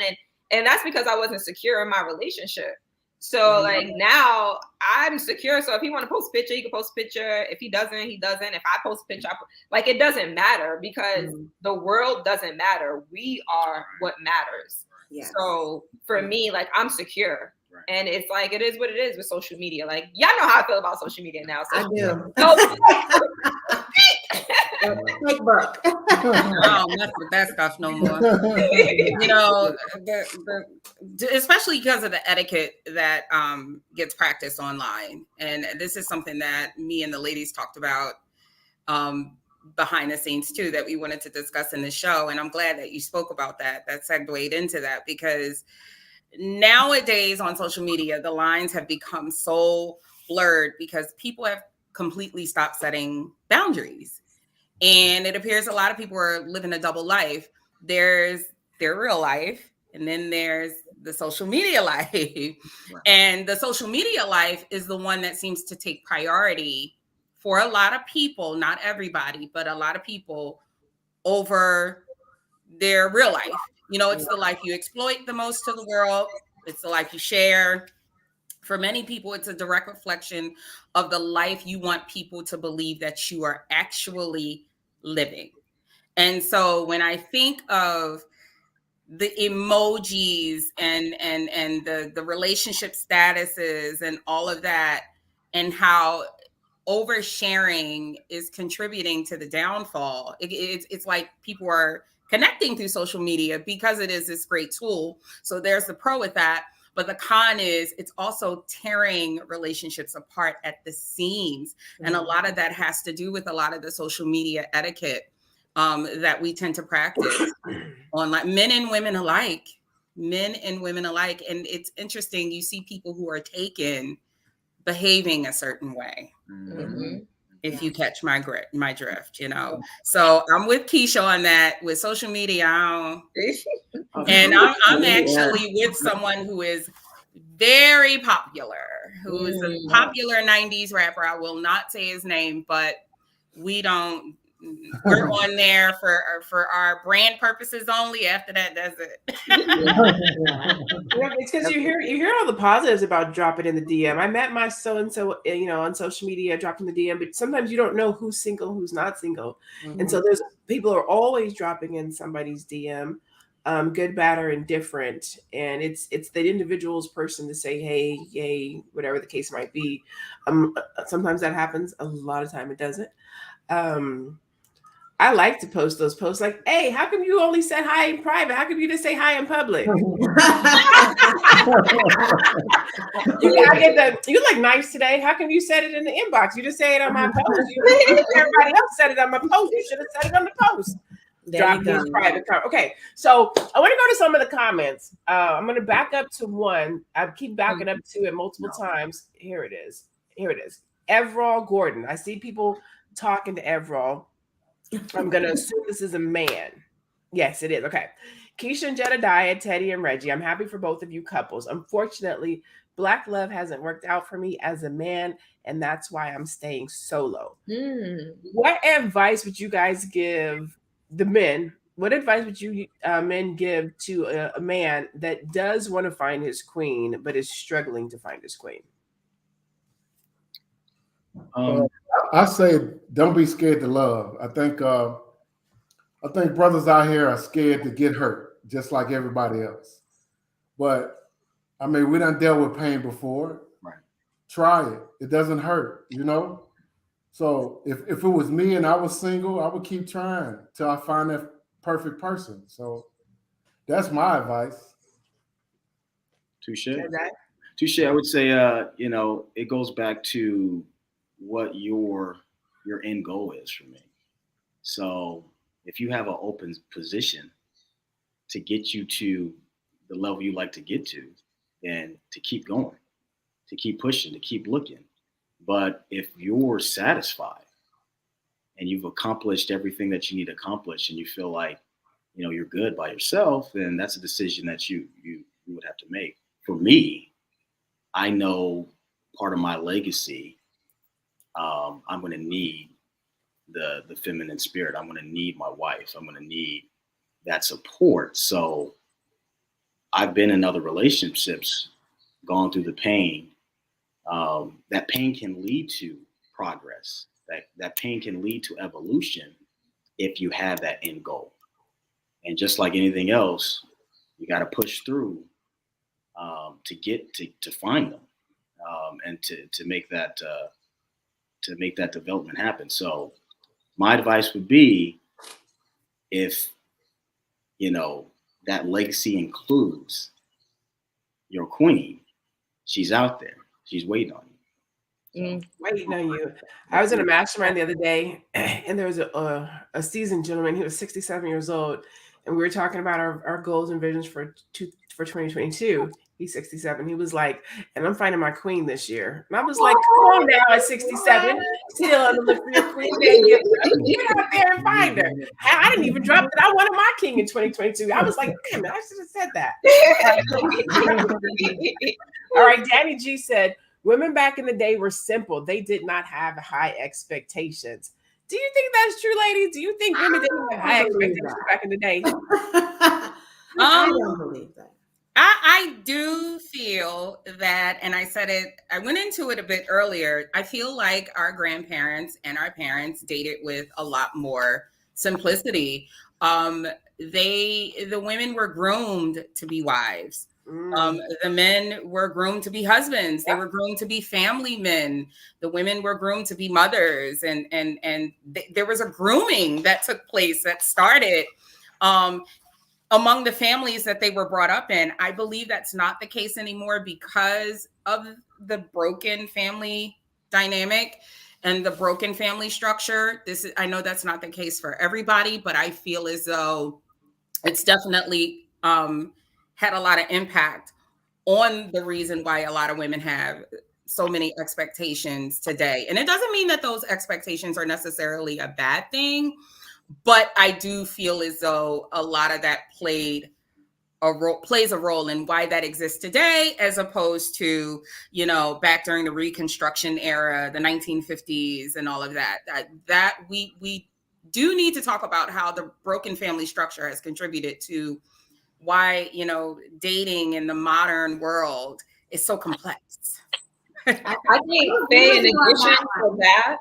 And that's because I wasn't secure in my relationship. So like now I'm secure. So if he want to post a picture, he can post a picture. If he doesn't, he doesn't. If I post a picture, like it doesn't matter, because the world doesn't matter. We are what matters. Yes. So for me, like I'm secure. And it's like, it is what it is with social media. Like, y'all know how I feel about social media now. So, I do. Facebook. I don't mess with that stuff no more. You know, especially because of the etiquette that gets practiced online. And this is something that me and the ladies talked about behind the scenes too, that we wanted to discuss in the show. And I'm glad that you spoke about that. That segued into that, because nowadays on social media, the lines have become so blurred because people have completely stopped setting boundaries. And it appears a lot of people are living a double life. There's their real life, and then there's the social media life. And the social media life is the one that seems to take priority for a lot of people, not everybody, but a lot of people, over their real life. You know, it's the life you exploit the most to the world. It's the life you share. For many people, it's a direct reflection of the life you want people to believe that you are actually living. And so when I think of the emojis and the relationship statuses and all of that, and how oversharing is contributing to the downfall, it's like people are connecting through social media because it is this great tool. So there's the pro with that. But the con is it's also tearing relationships apart at the seams. And a lot of that has to do with a lot of the social media etiquette that we tend to practice online, men and women alike. And it's interesting. You see people who are taken behaving a certain way. If you catch my drift, you know. So I'm with Keisha on that. With social media, and I'm actually with someone who is very popular, who is a popular 90s rapper. I will not say his name, but we're on there for our brand purposes only. After that, that's it. Yeah, it's because you hear all the positives about dropping in the DM. I met my so-and-so, you know, on social media, dropping the DM, but sometimes you don't know who's single, who's not single. And so there's people are always dropping in somebody's DM, good, bad, or indifferent. And it's the individual's person to say, hey, yay, whatever the case might be. Sometimes that happens. A lot of time it doesn't. I like to post those posts like, hey, how come you only said hi in private? How come you didn't say hi in public? I get that. You look nice today. How come you said it in the inbox? You just say it on my post. Everybody else said it on my post. You should have said it on the post. Drop these private comments. Okay, so I want to go to some of the comments. I'm going to back up to one. I keep backing up to it multiple times. Here it is. Everall Gordon. I see people talking to Everall. I'm going to assume this is a man. Yes, it is. Okay. Keisha and Jedediah, Teddy and Reggie. I'm happy for both of you couples. Unfortunately, Black love hasn't worked out for me as a man, and that's why I'm staying solo. What advice would you guys give the men? What advice would you men give to a man that does want to find his queen, but is struggling to find his queen? I say don't be scared to love. I think brothers out here are scared to get hurt, just like everybody else. But I mean, we done dealt with pain before. Right. Try it. It doesn't hurt, you know? So if it was me and I was single, I would keep trying till I find that perfect person. So that's my advice. Touche. I would say, it goes back to what your end goal is for me. So if you have an open position to get you to the level you like to get to, then to keep going, to keep pushing, to keep looking. But if you're satisfied and you've accomplished everything that you need to accomplish and you feel like, you're good by yourself, then that's a decision that you would have to make. For me, I know part of my legacy, I'm going to need the feminine spirit. I'm going to need my wife. I'm going to need that support. So I've been in other relationships, gone through the pain. That pain can lead to progress. That pain can lead to evolution if you have that end goal. And just like anything else, you got to push through to get to find them and to make that development happen. So my advice would be, if that legacy includes your queen, she's out there, she's waiting on you. Waiting on you. I was in a mastermind the other day, and there was a seasoned gentleman. He was 67 years old, and we were talking about our goals and visions for 2022. He's 67. He was like, and I'm finding my queen this year. And I was like, come on now, at 67, still on the look for your queen. Get out there and find her. I didn't even drop that I wanted my king in 2022. I was like, damn it, I should have said that. All right, Danny G said, women back in the day were simple. They did not have high expectations. Do you think that's true, ladies? Do you think women didn't have high expectations back in the day? I don't believe that. I do feel that, and I said it, I went into it a bit earlier. I feel like our grandparents and our parents dated with a lot more simplicity. The women were groomed to be wives. The men were groomed to be husbands. They were groomed to be family men. The women were groomed to be mothers, and there was a grooming that took place that started among the families that they were brought up in. I believe that's not the case anymore because of the broken family dynamic and the broken family structure. I know that's not the case for everybody, but I feel as though it's definitely had a lot of impact on the reason why a lot of women have so many expectations today. And it doesn't mean that those expectations are necessarily a bad thing, but I do feel as though a lot of that plays a role in why that exists today, as opposed to, back during the Reconstruction era, the 1950s and all of that. That we do need to talk about how the broken family structure has contributed to why, dating in the modern world is so complex. I think, Faye, in addition to that,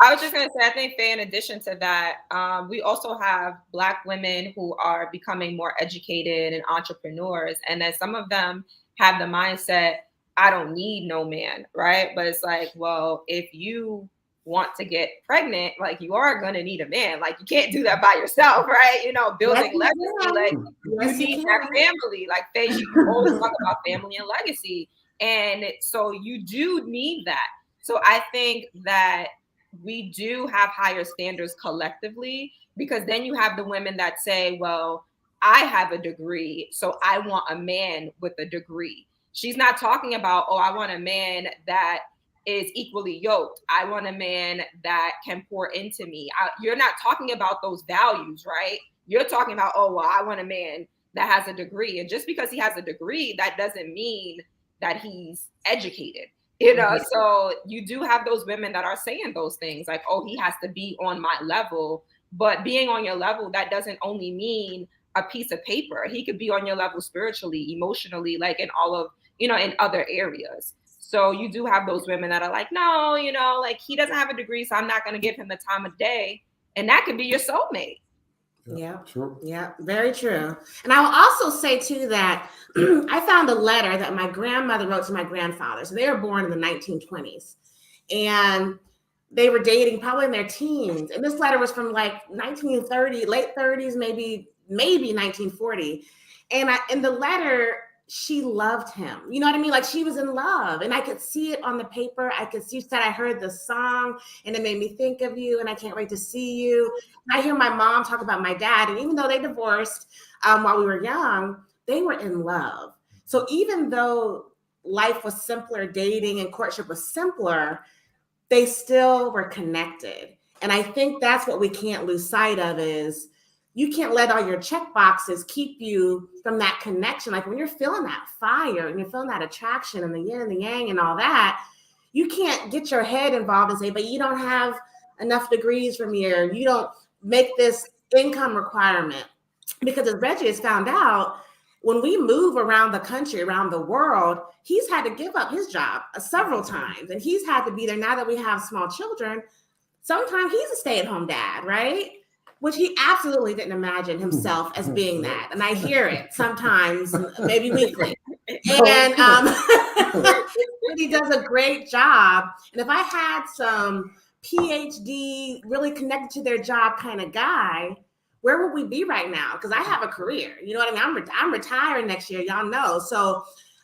I was just going to say, I think, Faye, in addition to that, we also have Black women who are becoming more educated and entrepreneurs. And then some of them have the mindset, I don't need no man, right? But it's like, well, if you want to get pregnant, like you are going to need a man. Like you can't do that by yourself, right? You know, building legacy, like you need that family. Like you always talk about family and legacy. And so you do need that. So I think that we do have higher standards collectively, because then you have the women that say, well, I have a degree, so I want a man with a degree. She's not talking about, oh, I want a man that is equally yoked. I want a man that can pour into me. You're not talking about those values, right? You're talking about, oh, well, I want a man that has a degree. And just because he has a degree, that doesn't mean that he's educated. You know, so you do have those women that are saying those things like, oh, he has to be on my level. But being on your level, that doesn't only mean a piece of paper. He could be on your level spiritually, emotionally, like in all of, you know, in other areas. So you do have those women that are like, no, you know, like he doesn't have a degree, so I'm not going to give him the time of day. And that could be your soulmate. Yeah, true. Yeah, very true. And I will also say too that I found a letter that my grandmother wrote to my grandfather. So they were born in the 1920s, and they were dating probably in their teens. And this letter was from like 1930, late 30s, maybe 1940. And in the letter, she loved him. You know what I mean? Like she was in love, and I could see it on the paper. She said, I heard the song and it made me think of you, and I can't wait to see you. And I hear my mom talk about my dad, and even though they divorced while we were young, they were in love. So even though life was simpler, dating and courtship was simpler, they still were connected. And I think that's what we can't lose sight of, is you can't let all your check boxes keep you from that connection. Like when you're feeling that fire and you're feeling that attraction and the yin and the yang and all that, you can't get your head involved and say, but you don't have enough degrees from here. You don't make this income requirement. Because as Reggie has found out, when we move around the country, around the world, he's had to give up his job several times. And he's had to be there now that we have small children. Sometimes he's a stay-at-home dad, right? Which he absolutely didn't imagine himself as being that. And I hear it sometimes, maybe weekly. And but he does a great job. And if I had some PhD, really connected to their job kind of guy, where would we be right now? Because I have a career. You know what I mean? I'm retiring next year, y'all know. So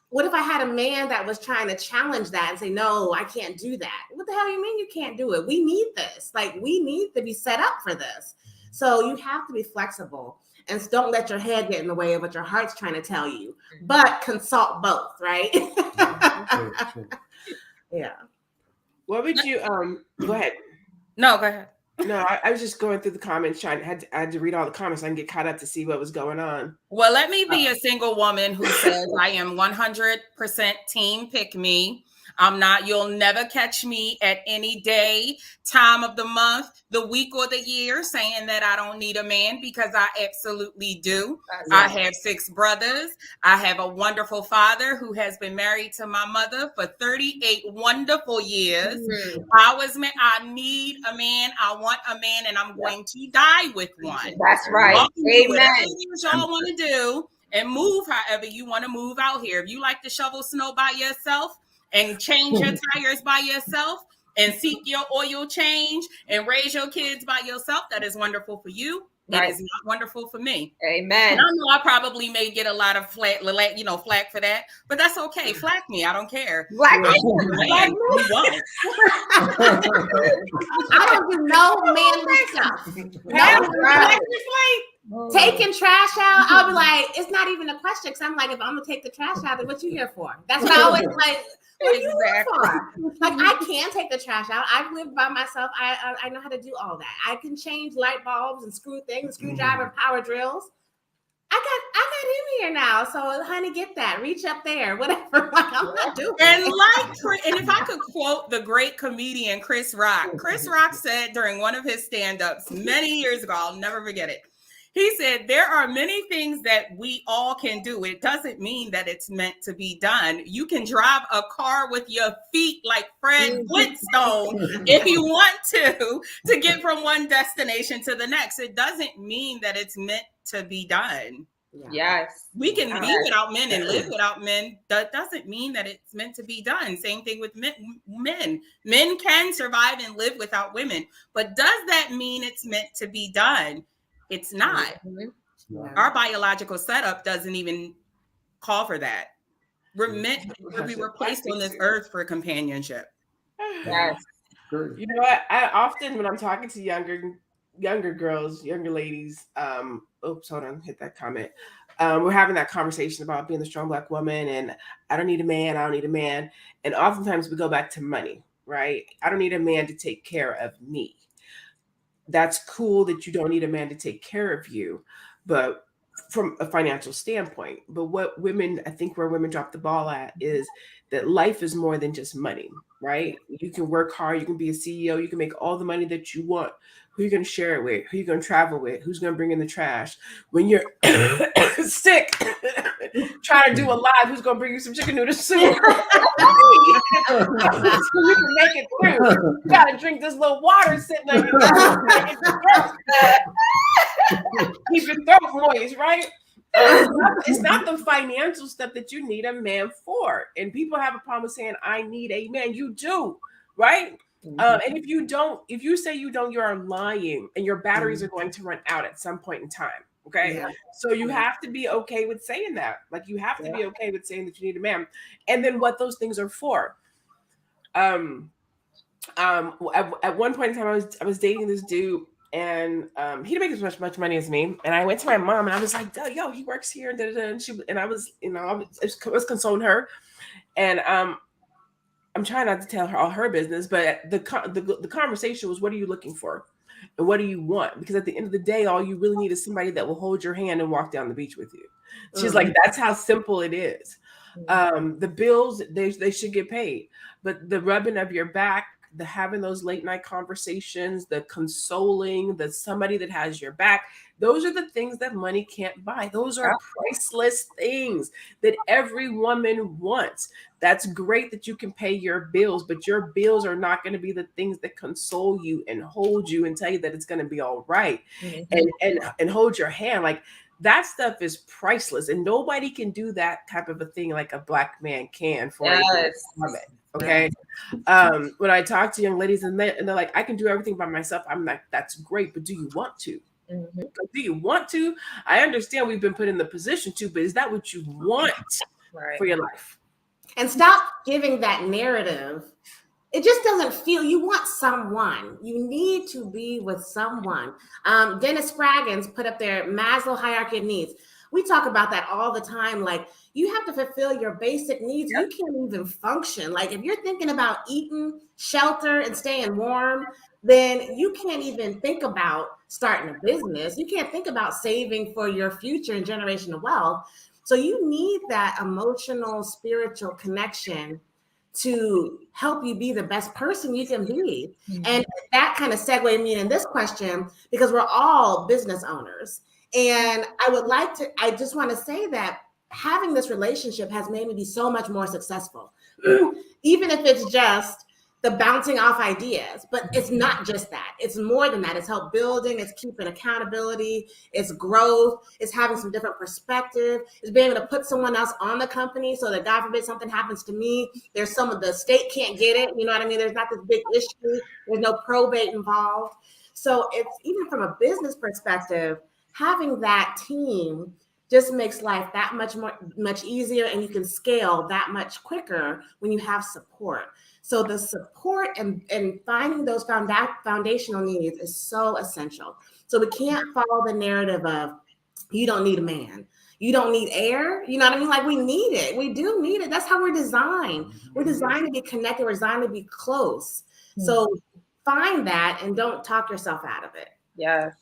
what if I had a man that was trying to challenge that and say, no, I can't do that? What the hell do you mean you can't do it? We need this. Like, we need to be set up for this. So you have to be flexible, and don't let your head get in the way of what your heart's trying to tell you, but consult both, right? Yeah. What would you, go ahead. No, go ahead. No, I was just going through the comments, I had to read all the comments so I can get caught up to see what was going on. Well, let me be a single woman who says I am 100% team pick me. I'm not, you'll never catch me at any day, time of the month, the week, or the year saying that I don't need a man, because I absolutely do. I have 6 brothers. I have a wonderful father who has been married to my mother for 38 wonderful years. I need a man. I want a man, and I'm going to die with one. That's right. Amen. Y'all want to do and move however you want to move out here. If you like to shovel snow by yourself and change your tires by yourself and seek your oil change and raise your kids by yourself, that is wonderful for you. Right. It is not wonderful for me. Amen. And I know I probably may get a lot of flack for that, but that's okay. Flack me. I don't care. I don't do no manly stuff. Taking trash out, I'll be like, it's not even a question, because I'm like, if I'm gonna take the trash out, then what you here for? That's what I always like. What are you here for? Like, I can take the trash out. I've lived by myself. I know how to do all that. I can change light bulbs and screw things, screwdriver, power drills. I got him here now, so honey, get that. Reach up there, whatever. Like, I'm not doing. And if I could quote the great comedian Chris Rock. Chris Rock said during one of his stand-ups many years ago, I'll never forget it. He said, there are many things that we all can do. It doesn't mean that it's meant to be done. You can drive a car with your feet like Fred Flintstone if you want to get from one destination to the next. It doesn't mean that it's meant to be done. Yes. We can be without men and live without men. That doesn't mean that it's meant to be done. Same thing with men. Men can survive and live without women. But does that mean it's meant to be done? It's not. Our biological setup doesn't even call for that. We were placed on this earth for companionship. Yes. You know what? I often, when I'm talking to younger girls, younger ladies, oops, hold on, hit that comment. We're having that conversation about being the strong Black woman, and I don't need a man. And oftentimes we go back to money, right? I don't need a man to take care of me. That's cool that you don't need a man to take care of you, but from a financial standpoint. But what women, I think where women drop the ball at is that life is more than just money, right? You can work hard, you can be a CEO, you can make all the money that you want. Who are you going to share it with? Who are you going to travel with? Who's going to bring in the trash? When you're sick, trying to do a live, who's going to bring you some chicken noodle soup? So you can make it through. You got to drink this little water sitting on your throat. Keep your throat moist, right? It's not the financial stuff that you need a man for. And people have a problem with saying, I need a man. You do, right? And if you say you don't, you are lying, and your batteries are going to run out at some point in time. Okay. Yeah. So you have to be okay with saying that. Like, you have to be okay with saying that you need a man, and then what those things are for. At one point in time, I was dating this dude, and he didn't make as much money as me. And I went to my mom, and I was like, yo, he works here. And I was, I was consoling her. And I'm trying not to tell her all her business, but the conversation was, what are you looking for? And what do you want? Because at the end of the day, all you really need is somebody that will hold your hand and walk down the beach with you. She's like, that's how simple it is. The bills, they should get paid, but the rubbing of your back, the having those late night conversations, the consoling, the somebody that has your back, those are the things that money can't buy. Those are priceless things that every woman wants. That's great that you can pay your bills, but your bills are not going to be the things that console you and hold you and tell you that it's going to be all right. And hold your hand. Like, that stuff is priceless, and nobody can do that type of a thing like a Black man can for a woman. Okay. When I talk to young ladies and they're like, I can do everything by myself, I'm like, that's great, but do you want to? Do you want to? I understand we've been put in the position to, but is that what you want for your life? And stop giving that narrative. It just doesn't feel, you want someone. You need to be with someone. Dennis Scraggins put up their Maslow hierarchy of needs. We talk about that all the time. Like, you have to fulfill your basic needs. You can't even function. Like, if you're thinking about eating, shelter, and staying warm, then you can't even think about starting a business. You can't think about saving for your future and generational wealth. So you need that emotional, spiritual connection to help you be the best person you can be. And that kind of segued me in this question, because we're all business owners. And I just want to say that having this relationship has made me be so much more successful, even if it's just the bouncing off ideas. But it's not just that. It's more than that. It's help building, it's keeping accountability, it's growth, it's having some different perspective, it's being able to put someone else on the company so that, God forbid, something happens to me, there's some of the state can't get it. You know what I mean? There's not this big issue. There's no probate involved. So it's, even from a business perspective, having that team just makes life that much easier, and you can scale that much quicker when you have support. So the support and finding those foundational needs is so essential. So we can't follow the narrative of, you don't need a man, you don't need air. You know what I mean? Like, we need it. We do need it. That's how we're designed. We're designed to be connected. We're designed to be close. So find that and don't talk yourself out of it. Yes.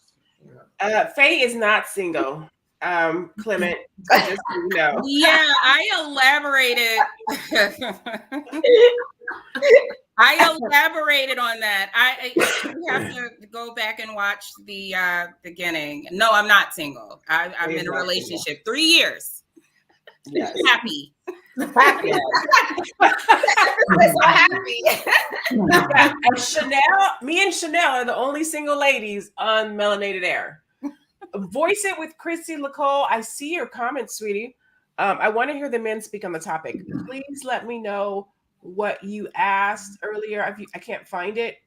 Faye is not single. Clement, just so you know. Yeah, I elaborated. I elaborated on that. You have to go back and watch the beginning. No, I'm not single. I'm in a relationship. Single. 3 years. Yes. Happy. Happy. So happy. And me and Chanel are the only single ladies on Melanated Air. Voice It with Christy Nicole. I see your comments, sweetie. I want to hear the men speak on the topic. Please let me know what you asked earlier. I can't find it.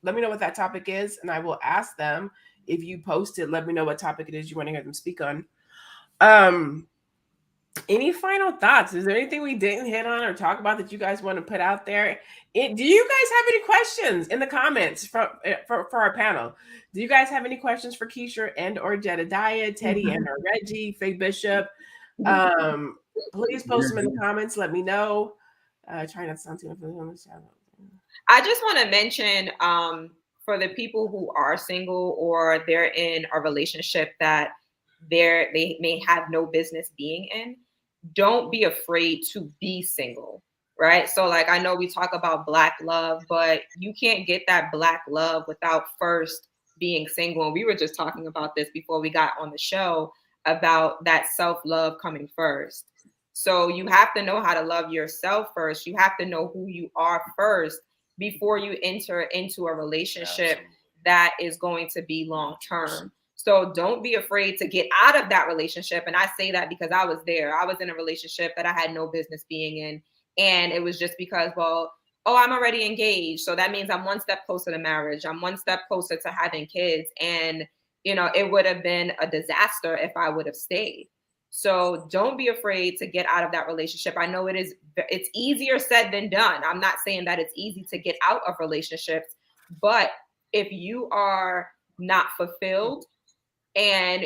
Let me know what that topic is, and I will ask them. If you post it, let me know what topic it is you want to hear them speak on. Any final thoughts? Is there anything we didn't hit on or talk about that you guys want to put out there? Do you guys have any questions in the comments for our panel? Do you guys have any questions for Keisha and or Jedediah, Teddy and or Reggie, Faye Bishop? Please post them in the comments. Let me know. Try not to sound too much. I just want to mention for the people who are single or they're in a relationship that they may have no business being in, don't be afraid to be single, right? So like, I know we talk about Black love, but you can't get that Black love without first being single. And we were just talking about this before we got on the show about that self-love coming first. So you have to know how to love yourself first. You have to know who you are first before you enter into a relationship that is going to be long-term. So don't be afraid to get out of that relationship. And I say that because I was there. I was in a relationship that I had no business being in. And it was just because, well, I'm already engaged. So that means I'm one step closer to marriage. I'm one step closer to having kids. And, it would have been a disaster if I would have stayed. So don't be afraid to get out of that relationship. I know it's easier said than done. I'm not saying that it's easy to get out of relationships, but if you are not fulfilled and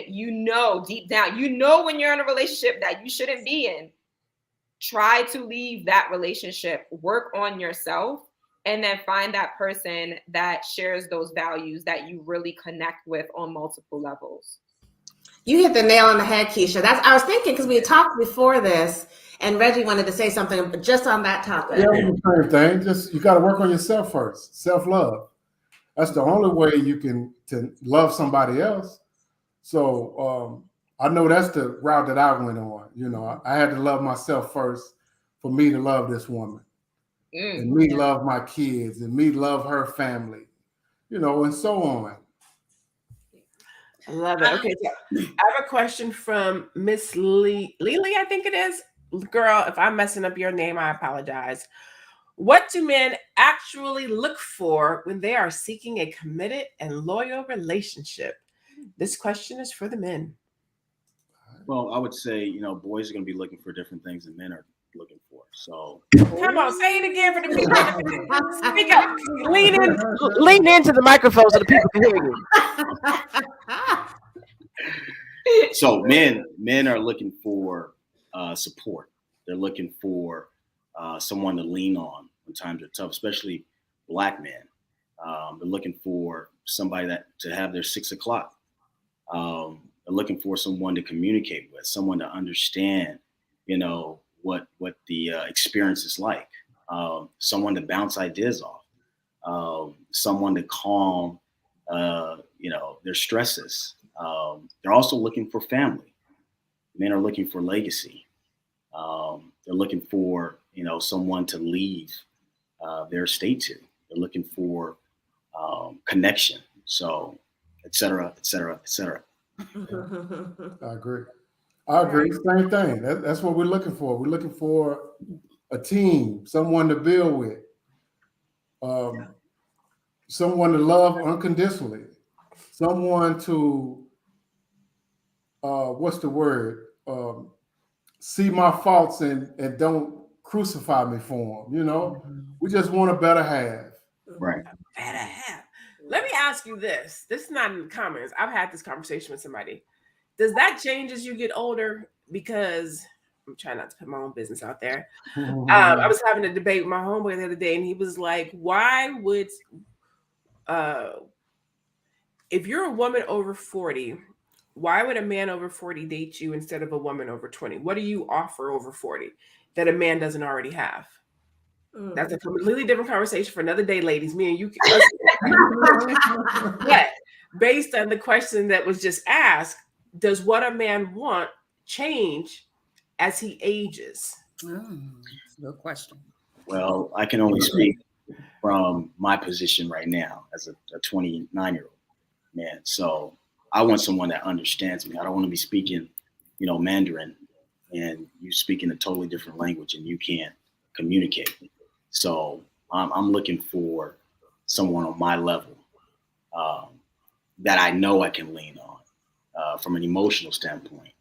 deep down, when you're in a relationship that you shouldn't be in, try to leave that relationship, work on yourself, and then find that person that shares those values that you really connect with on multiple levels. You hit the nail on the head, Keisha. I was thinking, because we had talked before this, and Reggie wanted to say something just on that topic. Yeah, the same thing. Just you got to work on yourself first. Self-love. That's the only way you can to love somebody else. So I know that's the route that I went on. I had to love myself first for me to love this woman, and me love my kids, and me love her family, and so on. I love it. Okay, so I have a question from Miss Lily, I think it is. Girl, if I'm messing up your name, I apologize. What do men actually look for when they are seeking a committed and loyal relationship? This question is for the men. Well, I would say, boys are going to be looking for different things than men are looking for. So come on, say it again for the people. Speak up. Lean into the microphone so the people can hear you. So men are looking for support. They're looking for someone to lean on when times are tough, especially Black men. They're looking for somebody to have their 6 o'clock. They're looking for someone to communicate with, someone to understand, what the experience is like, someone to bounce ideas off, someone to calm, their stresses. They're also looking for family. Men are looking for legacy. They're looking for, someone to leave their estate to. They're looking for connection. So, et cetera, et cetera, et cetera. I agree. Same thing. That's what we're looking for. We're looking for a team, someone to build with, someone to love unconditionally, someone to, see my faults and don't crucify me for them. We just want a better half. Right. Better half. Let me ask you this. This is not in the comments. I've had this conversation with somebody. Does that change as you get older? Because I'm trying not to put my own business out there. I was having a debate with my homeboy the other day, and he was like, why would, if you're a woman over 40, why would a man over 40 date you instead of a woman over 20? What do you offer over 40 that a man doesn't already have? That's a completely different conversation for another day, ladies. Me and you. But based on the question that was just asked, does what a man want change as he ages? Good question. Well, I can only speak from my position right now as a 29-year-old man. So I want someone that understands me. I don't want to be speaking, Mandarin, and you speak in a totally different language and you can't communicate. So I'm looking for someone on my level that I know I can lean on from an emotional standpoint.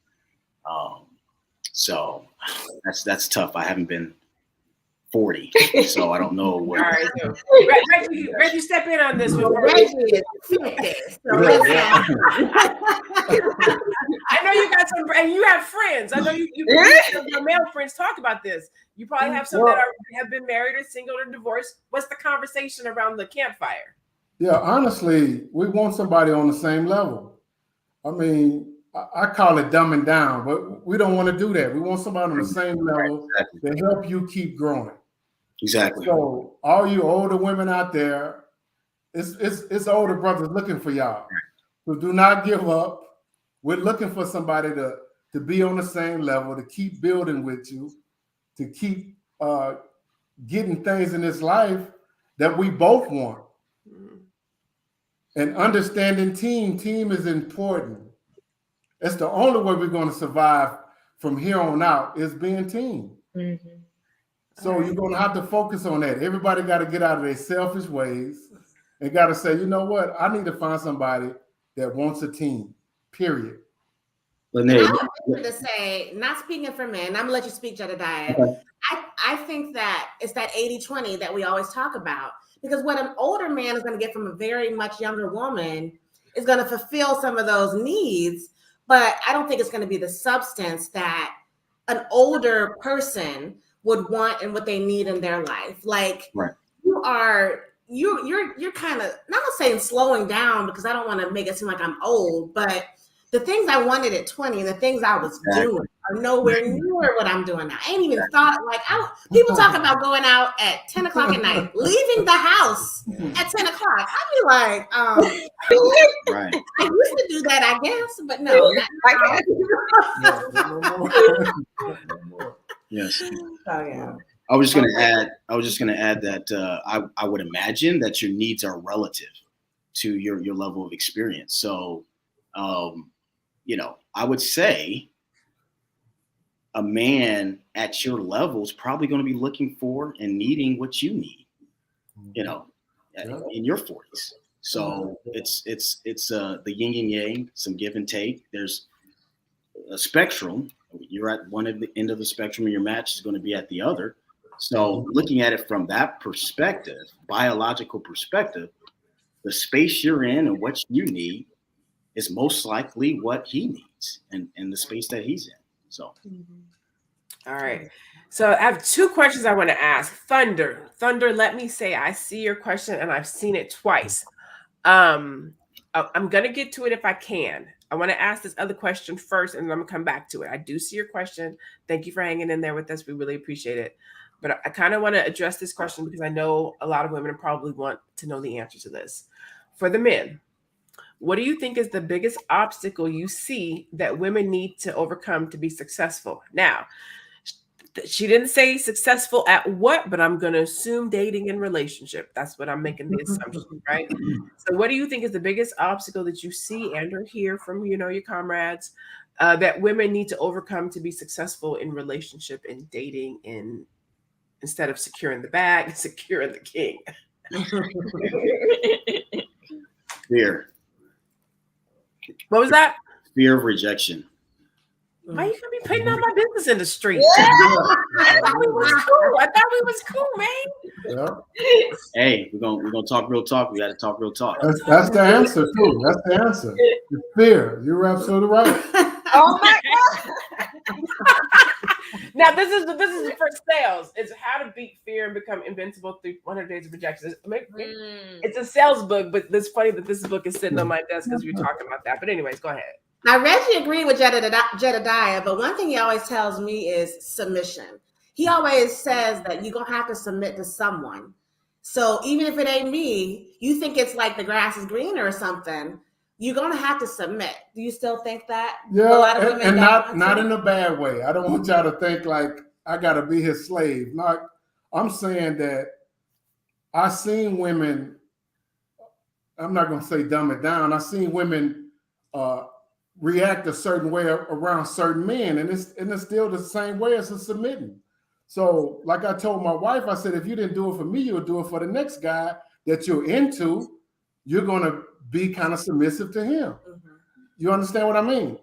So that's tough. I haven't been 40, so I don't know what. All right, so Reggie, step in on this one. Reggie is this. So I know you got some, and you have friends. I know you your male friends talk about this. You probably have some that have been married or single or divorced. What's the conversation around the campfire? Yeah, honestly, we want somebody on the same level. I mean, I call it dumbing down, but we don't want to do that. We want somebody on the same level to help you keep growing. Exactly. So all you older women out there, it's older brothers looking for y'all. So do not give up. We're looking for somebody to be on the same level, to keep building with you, to keep getting things in this life that we both want. And understanding team is important. It's the only way we're going to survive from here on out is being team. Mm-hmm. So you're going to have to focus on that. Everybody got to get out of their selfish ways and got to say, you know what? I need to find somebody that wants a team, period. Lene, I wanted to say, not speaking for men, I'm going to let you speak, Jedediah. Okay. I think that it's that 80-20 that we always talk about. Because what an older man is going to get from a very much younger woman is going to fulfill some of those needs, but I don't think it's going to be the substance that an older person would want and what they need in their life. Like you're kind of, not saying slowing down because I don't want to make it seem like I'm old, but the things I wanted at 20 and the things I was doing are nowhere near what I'm doing now. I ain't even thought, people talk about going out at 10 o'clock at night, leaving the house at 10 o'clock. I'd be like, right. I used to do that, I guess, but no. Yes. Oh, yeah. I was just gonna add that I would imagine that your needs are relative to your level of experience. So I would say a man at your level is probably going to be looking for and needing what you need, in your 40s. So it's the yin and yang, some give and take. There's a spectrum. You're at one end of the spectrum and your match is going to be at the other. So looking at it from that perspective, biological perspective, the space you're in and what you need is most likely what he needs and the space that he's in. So. All right. So I have two questions I want to ask. Thunder, let me say, I see your question and I've seen it twice. I'm going to get to it if I can. I want to ask this other question first and then I'm going to come back to it. I do see your question. Thank you for hanging in there with us. We really appreciate it. But I kind of want to address this question because I know a lot of women probably want to know the answer to this. For the men, what do you think is the biggest obstacle you see that women need to overcome to be successful? Now, she didn't say successful at what, but I'm going to assume dating and relationship. That's what I'm making the assumption, right? So what do you think is the biggest obstacle that you see and or hear from, your comrades that women need to overcome to be successful in relationship and dating and instead of securing the bag, securing the king? Fear. What was that? Fear of rejection. Why you gonna be putting all my business in the street? I thought we was cool, man. Yeah. Hey, we're gonna talk real talk. We got to talk real talk. That's the answer too. That's the answer. It's fear. You're absolutely right. Oh my God. Now this is for sales. It's how to beat fear and become invincible through 100 Days of Rejection. It's a sales book, but it's funny that this book is sitting on my desk because we were talking about that. But anyways, go ahead. Now, Reggie agreed with Jedediah, but one thing he always tells me is submission. He always says that you're going to have to submit to someone. So even if it ain't me, you think it's like the grass is greener or something, you're going to have to submit. Do you still think that? Yeah, and not in a bad way. I don't want y'all to think like I got to be his slave. I'm saying that I've seen women, I'm not going to say dumb it down. I've seen women react a certain way around certain men, and it's still the same way as a submitting. So, like I told my wife, I said, if you didn't do it for me, you'll do it for the next guy that you're into. You're gonna be kind of submissive to him. Mm-hmm. You understand what I mean?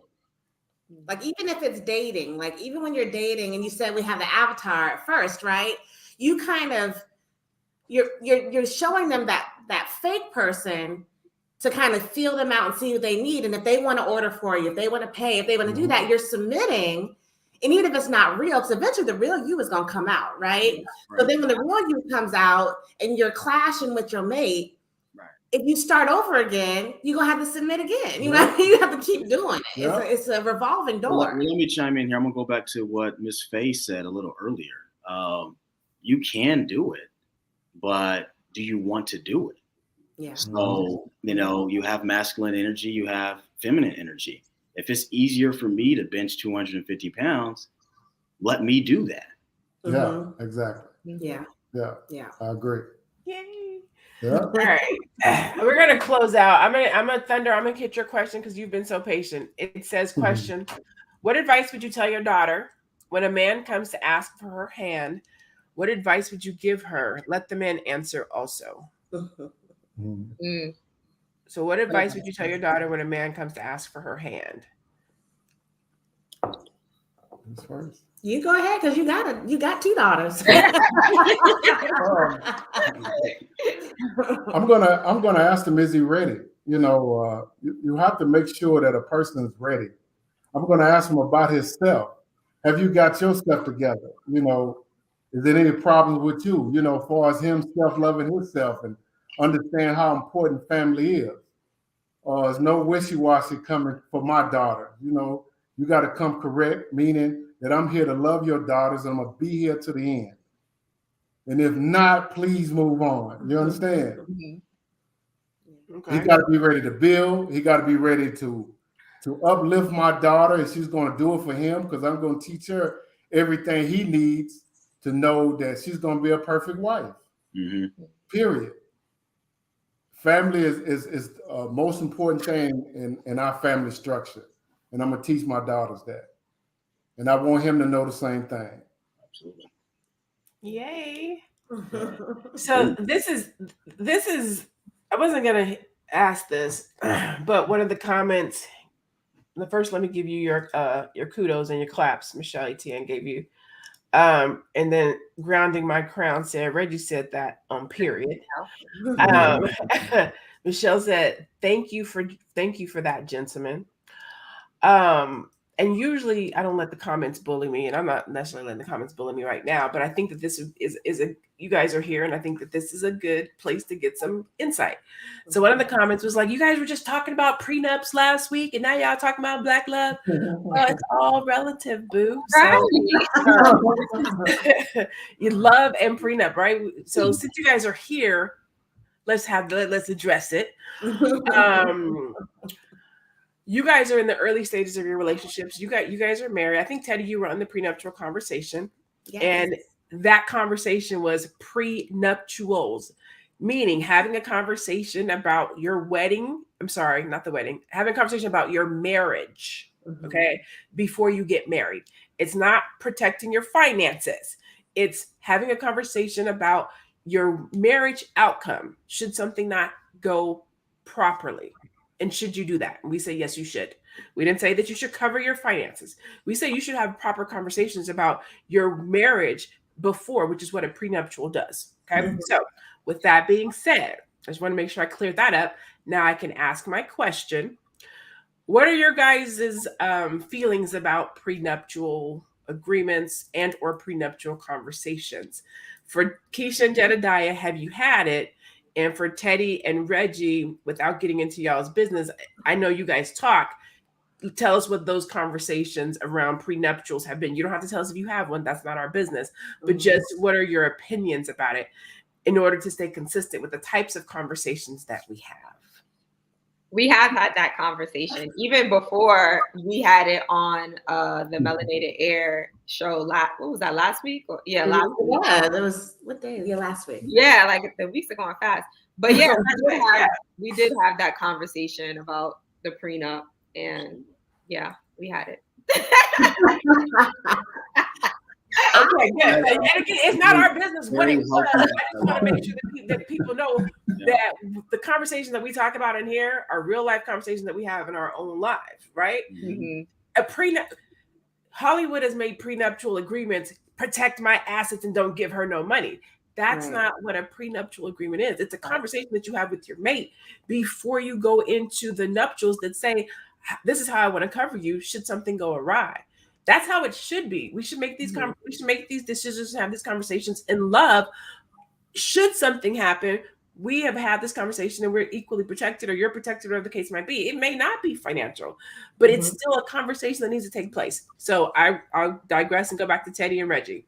Like even if it's dating, like even when you're dating, and you said we have the avatar at first, right? You kind of you're showing them that fake person to kind of feel them out and see what they need. And if they want to order for you, if they want to pay, if they want to do that, you're submitting. And even if it's not real, because eventually the real you is going to come out, right? So then when the real you comes out and you're clashing with your mate, if you start over again, you're going to have to submit again. You know, you have to keep doing it. Yeah. It's a revolving door. Well, let me chime in here. I'm going to go back to what Miss Faye said a little earlier. You can do it, but do you want to do it? Yeah. So, you have masculine energy, you have feminine energy. If it's easier for me to bench 250 pounds, let me do that. Yeah, exactly. Yeah. I agree. Yay. Yeah. All right. We're gonna close out. I'm gonna hit your question because you've been so patient. It says question. What advice would you tell your daughter when a man comes to ask for her hand? What advice would you give her? Let the man answer also. So what advice would you tell your daughter when a man comes to ask for her hand? You go ahead, because you got two daughters. I'm gonna ask him, is he ready? You have to make sure that a person is ready. I'm gonna ask him about himself. Have you got your stuff together? Is there any problems with you? As far as him self-loving himself and understand how important family is. There's no wishy-washy coming for my daughter. You got to come correct, meaning that I'm here to love your daughters and I'm going to be here to the end. And if not, please move on. You understand? Okay. He got to be ready to build. He got to be ready to uplift my daughter, and she's going to do it for him, because I'm going to teach her everything he needs to know that she's going to be a perfect wife. Period. Family is the most important thing in our family structure. And I'm going to teach my daughters that. And I want him to know the same thing. Absolutely. Yay. So this is, I wasn't going to ask this, but one of the comments, first, let me give you your kudos and your claps. Michelle Etienne gave you. And then Grounding My Crown said, Reggie said that on period. Michelle said, thank you for that, gentlemen. And usually I don't let the comments bully me, and I'm not necessarily letting the comments bully me right now, but I think that this is you guys are here, and I think that this is a good place to get some insight. So one of the comments was like, you guys were just talking about prenups last week, and now y'all talking about black love. Well, it's all relative, boo. So you love and prenup, right? So since you guys are here, let's address it. You guys are in the early stages of your relationships. You guys are married. I think, Teddy, you were on the prenuptial conversation. Yes. And that conversation was prenuptials, meaning having a conversation about your wedding. I'm sorry, not the wedding. Having a conversation about your marriage, okay, before you get married. It's not protecting your finances. It's having a conversation about your marriage outcome. Should something not go properly? And should you do that? And we say, yes, you should. We didn't say that you should cover your finances. We say you should have proper conversations about your marriage before, which is what a prenuptial does. Okay. So with that being said, I just want to make sure I cleared that up. Now I can ask my question. What are your guys' feelings about prenuptial agreements and or prenuptial conversations? For Keisha and Jedediah, have you had it? And for Teddy and Reggie, without getting into y'all's business, I know you guys talk. Tell us what those conversations around prenuptials have been. You don't have to tell us if you have one. That's not our business. But just what are your opinions about it in order to stay consistent with the types of conversations that we have? We have had that conversation even before we had it on the Melanated Air show. What was that, last week? Last week. Yeah, that was what day? Yeah, last week. Yeah, like the weeks are going fast. But yeah, we did have that conversation about the prenup. and yeah, we had it. Okay, good. And again, it's not our business what it was. I just want to make sure that people know that the conversations that we talk about in here are real life conversations that we have in our own lives, right? Mm-hmm. Hollywood has made prenuptial agreements, protect my assets and don't give her no money. That's not what a prenuptial agreement is. It's a conversation that you have with your mate before you go into the nuptials that say, this is how I want to cover you should something go awry. That's how it should be. We should make these we should make these decisions and have these conversations in love. Should something happen, we have had this conversation and we're equally protected, or you're protected, or the case might be. It may not be financial, but it's still a conversation that needs to take place. So I'll digress and go back to Teddy and Reggie.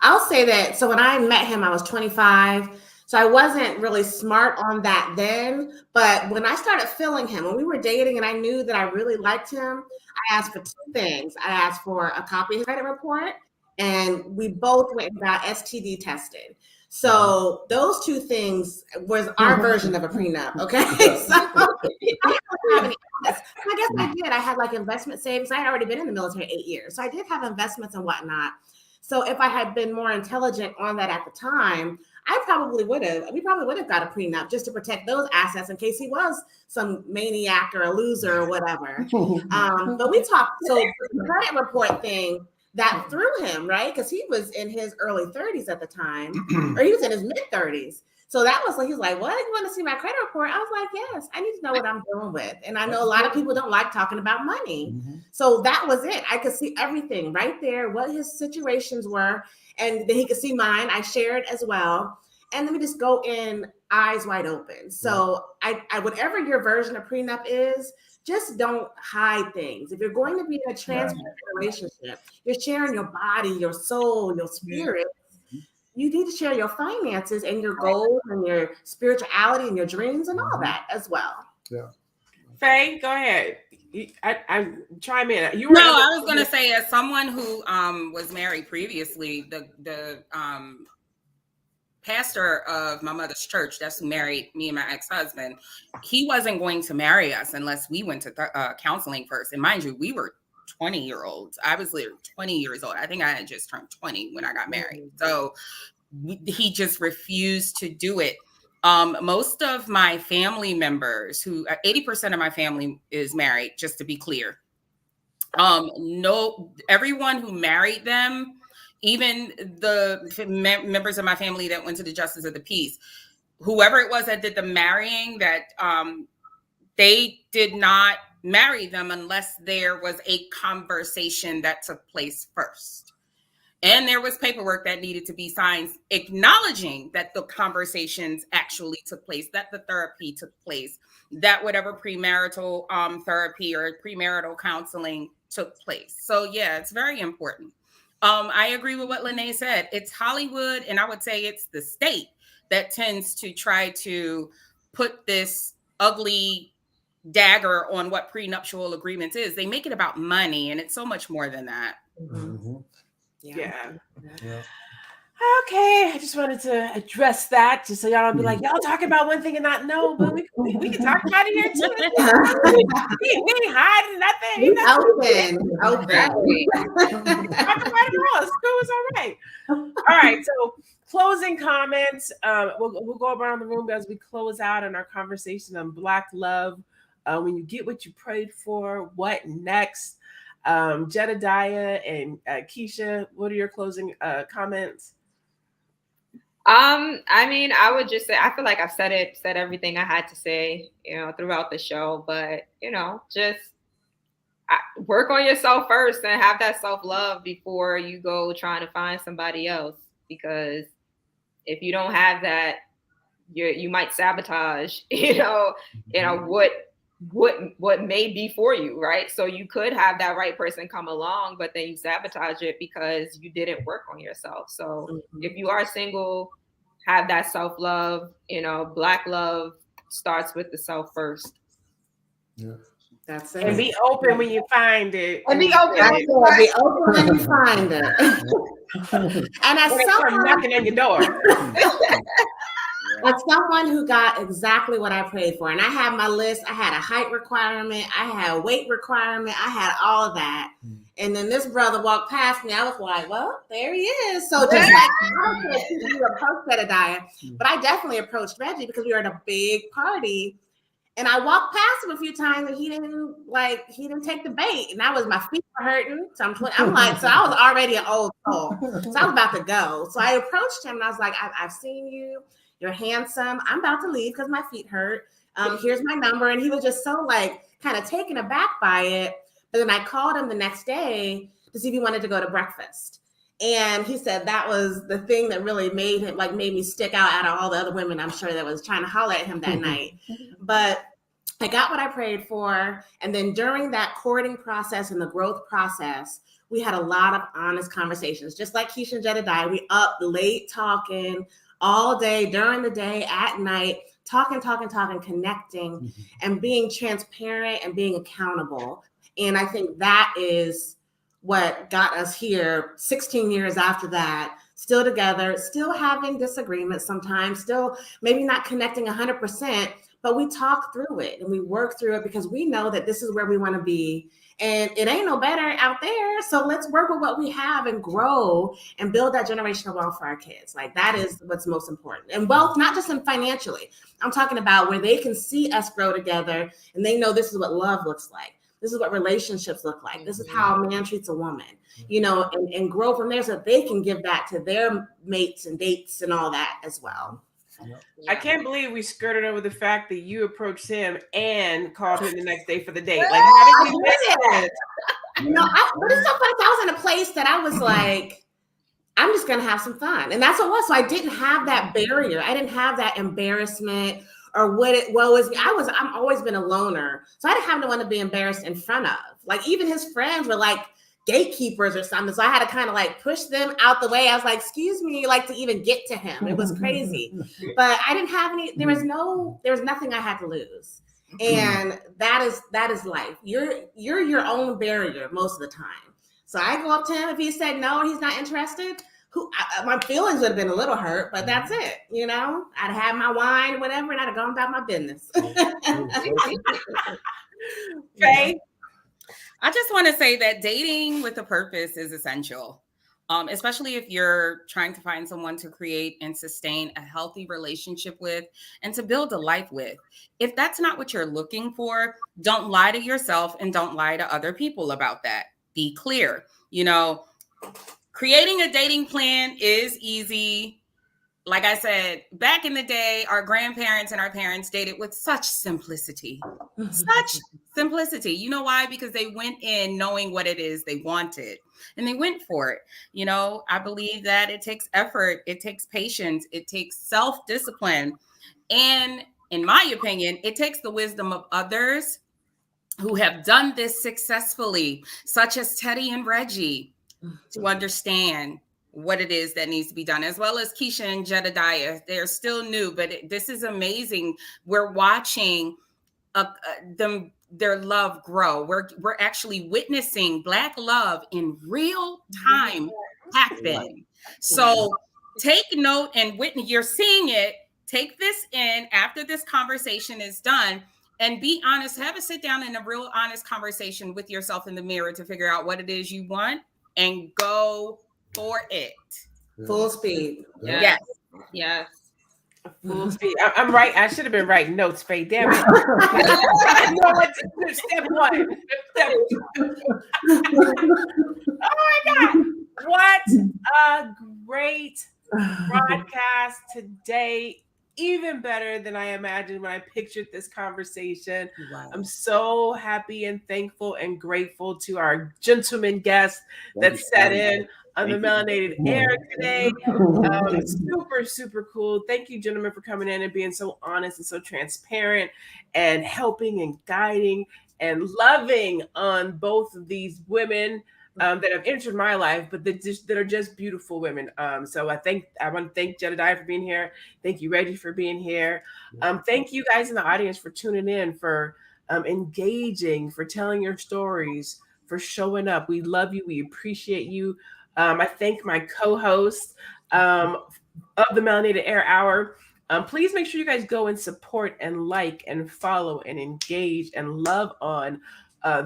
I'll say that. So when I met him, I was 25. So I wasn't really smart on that then. But when I started feeling him, when we were dating and I knew that I really liked him, I asked for two things. I asked for a copy of his credit report, and we both went and got STD tested. So those two things was our version of a prenup. Okay. So I don't have any assets. I guess I did. I had like investment savings. I had already been in the military 8 years. So I did have investments and whatnot. So if I had been more intelligent on that at the time, we probably would have got a prenup just to protect those assets in case he was some maniac or a loser or whatever. But we talked, so the credit report thing, that threw him, right? Because he was in his early 30s at the time, or he was in his mid 30s. So that was like, he was like, what? You want to see my credit report? I was like, yes, I need to know what I'm dealing with. And I know a lot of people don't like talking about money. So that was it. I could see everything right there, what his situations were. And then he could see mine. I shared as well. And let me just go in eyes wide open. So I whatever your version of prenup is, just don't hide things. If you're going to be in a transparent relationship, you're sharing your body, your soul, your spirit. You need to share your finances and your goals and your spirituality and your dreams and all that as well. Yeah. Faye, go ahead. I chime in. I was going to say, as someone who was married previously, the pastor of my mother's church, that's who married me and my ex-husband, he wasn't going to marry us unless we went to counseling first. And mind you, we were 20-year-olds. I was literally 20 years old. I think I had just turned 20 when I got married. So he just refused to do it. Most of my family members, who 80% of my family is married, just to be clear. Everyone who married them, even the members of my family that went to the Justice of the Peace, whoever it was that did the marrying, that they did not marry them unless there was a conversation that took place first. And there was paperwork that needed to be signed acknowledging that the conversations actually took place, that the therapy took place, that whatever premarital therapy or premarital counseling took place. So yeah, it's very important. I agree with what Lene said. It's Hollywood, and I would say it's the state that tends to try to put this ugly dagger on what prenuptial agreements is. They make it about money, and it's so much more than that. Yeah. Okay, I just wanted to address that, just so y'all don't be like, y'all talking about one thing and not know, but we can talk about it here too. We ain't hiding nothing. Open. Talk about it all. School is all right. All right, so closing comments. We'll go around the room as we close out on our conversation on Black love. When you get what you prayed for, what next? Jedediah and Keisha, what are your closing comments? I mean, I would just say, I feel like I've said everything I had to say, throughout the show, but, just work on yourself first and have that self-love before you go trying to find somebody else, because if you don't have that, you might sabotage, what may be for you, right? So you could have that right person come along, but then you sabotage it because you didn't work on yourself. So if you are single, have that self-love. Black love starts with the self first. Yeah, that's it. And be open when you find it. And be open. Be open when you find it. And as someone knocking on your door. As someone who got exactly what I prayed for, and I had my list. I had a height requirement, I had a weight requirement, I had all of that. And then this brother walked past me. I was like, well, there he is. So just like you approached Jedediah, but I definitely approached Reggie because we were at a big party. And I walked past him a few times and he didn't take the bait. And my feet were hurting. So I'm like, so I was already an old soul. So I was about to go. So I approached him and I was like, I've seen you. You're handsome. I'm about to leave because my feet hurt. Here's my number. And he was just so like kind of taken aback by it. But then I called him the next day to see if he wanted to go to breakfast. And he said that was the thing that really made me stick out of all the other women, I'm sure, that was trying to holler at him that night. But I got what I prayed for. And then during that courting process and the growth process, we had a lot of honest conversations, just like Keisha and Jedediah. We up late talking all day, during the day, at night, talking, connecting, and being transparent and being accountable. And I think that is what got us here 16 years after that, still together, still having disagreements sometimes, still maybe not connecting 100%, but we talk through it and we work through it because we know that this is where we want to be. And it ain't no better out there. So let's work with what we have and grow and build that generational wealth for our kids. Like that is what's most important. And wealth, not just in financially. I'm talking about where they can see us grow together and they know this is what love looks like. This is what relationships look like. This is how a man treats a woman, and grow from there so that they can give that to their mates and dates and all that as well. I can't believe we skirted over the fact that you approached him and called him the next day for the date. Like, how did you do that? But it's so funny. I was in a place that I was like, I'm just going to have some fun. And that's what it was. So I didn't have that barrier. I didn't have that embarrassment or what it was. I'm always been a loner. So I didn't have no one to be embarrassed in front of. Like even his friends were like gatekeepers or something. So I had to kind of like push them out the way. I was like, excuse me, like to even get to him. It was crazy. But I didn't have any, there was nothing I had to lose. And that is life. You're your own barrier most of the time. So I go up to him. If he said no, he's not interested, my feelings would have been a little hurt, but that's it. I'd have had my wine or whatever, and I'd have gone about my business. Faye? I just want to say that dating with a purpose is essential, especially if you're trying to find someone to create and sustain a healthy relationship with and to build a life with. If that's not what you're looking for, don't lie to yourself and don't lie to other people about that. Be clear. Creating a dating plan is easy. Like I said, back in the day, our grandparents and our parents dated with such simplicity. Such simplicity. You know why? Because they went in knowing what it is they wanted and they went for it. I believe that it takes effort. It takes patience. It takes self-discipline. And in my opinion, it takes the wisdom of others who have done this successfully, such as Teddy and Reggie, to understand what it is that needs to be done, as well as Keisha and Jedediah. They're still new, but this is amazing. We're watching their love grow. We're actually witnessing Black love in real time happen. So take note and witness. You're seeing it. Take this in after this conversation is done. And be honest, have a sit down and a real honest conversation with yourself in the mirror to figure out what it is you want and go for it. Full speed. Yes. Full speed. I'm right. I should have been writing notes, Faye. Damn it. I know what to do. Step one. Step two. Oh my God. What a great broadcast today. Even better than I imagined when I pictured this conversation. Wow. I'm so happy and thankful and grateful to our gentleman guest that sat in on the Melanated Air today. Super, super cool. Thank you, gentlemen, for coming in and being so honest and so transparent and helping and guiding and loving on both of these women that have entered my life, but that are just beautiful women. So I want to thank Jedediah for being here. Thank you, Reggie, for being here. Thank you guys in the audience for tuning in, for engaging, for telling your stories, for showing up. We love you. We appreciate you. I thank my co-host of the Melanated Air Hour, Please make sure you guys go and support and like and follow and engage and love on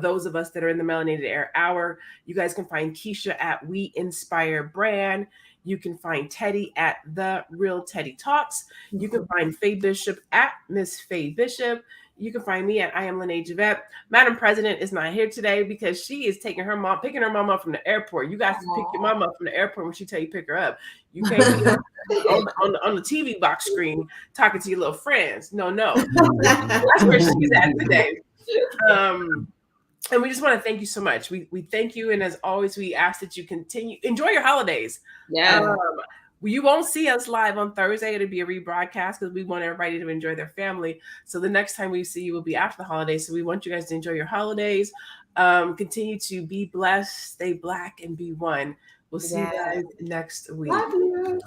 those of us that are in the Melanated Air Hour. You guys can find Keisha at We Inspire Brand. You can find Teddy at The Real Teddy Talks. You can find Faye Bishop at Miss Faye Bishop. You can find me at I Am Lene Javette. Madam President is not here today because she is picking her mom up from the airport. You guys pick your mom up from the airport when she tell you pick her up. You can't be on the TV box screen talking to your little friends. No. That's where she's at today. And we just want to thank you so much. We thank you, and as always, we ask that you continue enjoy your holidays. Yeah. You won't see us live on Thursday. It'll be a rebroadcast because we want everybody to enjoy their family. So the next time we see you will be after the holidays. So we want you guys to enjoy your holidays. Continue to be blessed, stay Black, and be one. We'll see you guys next week. Love you.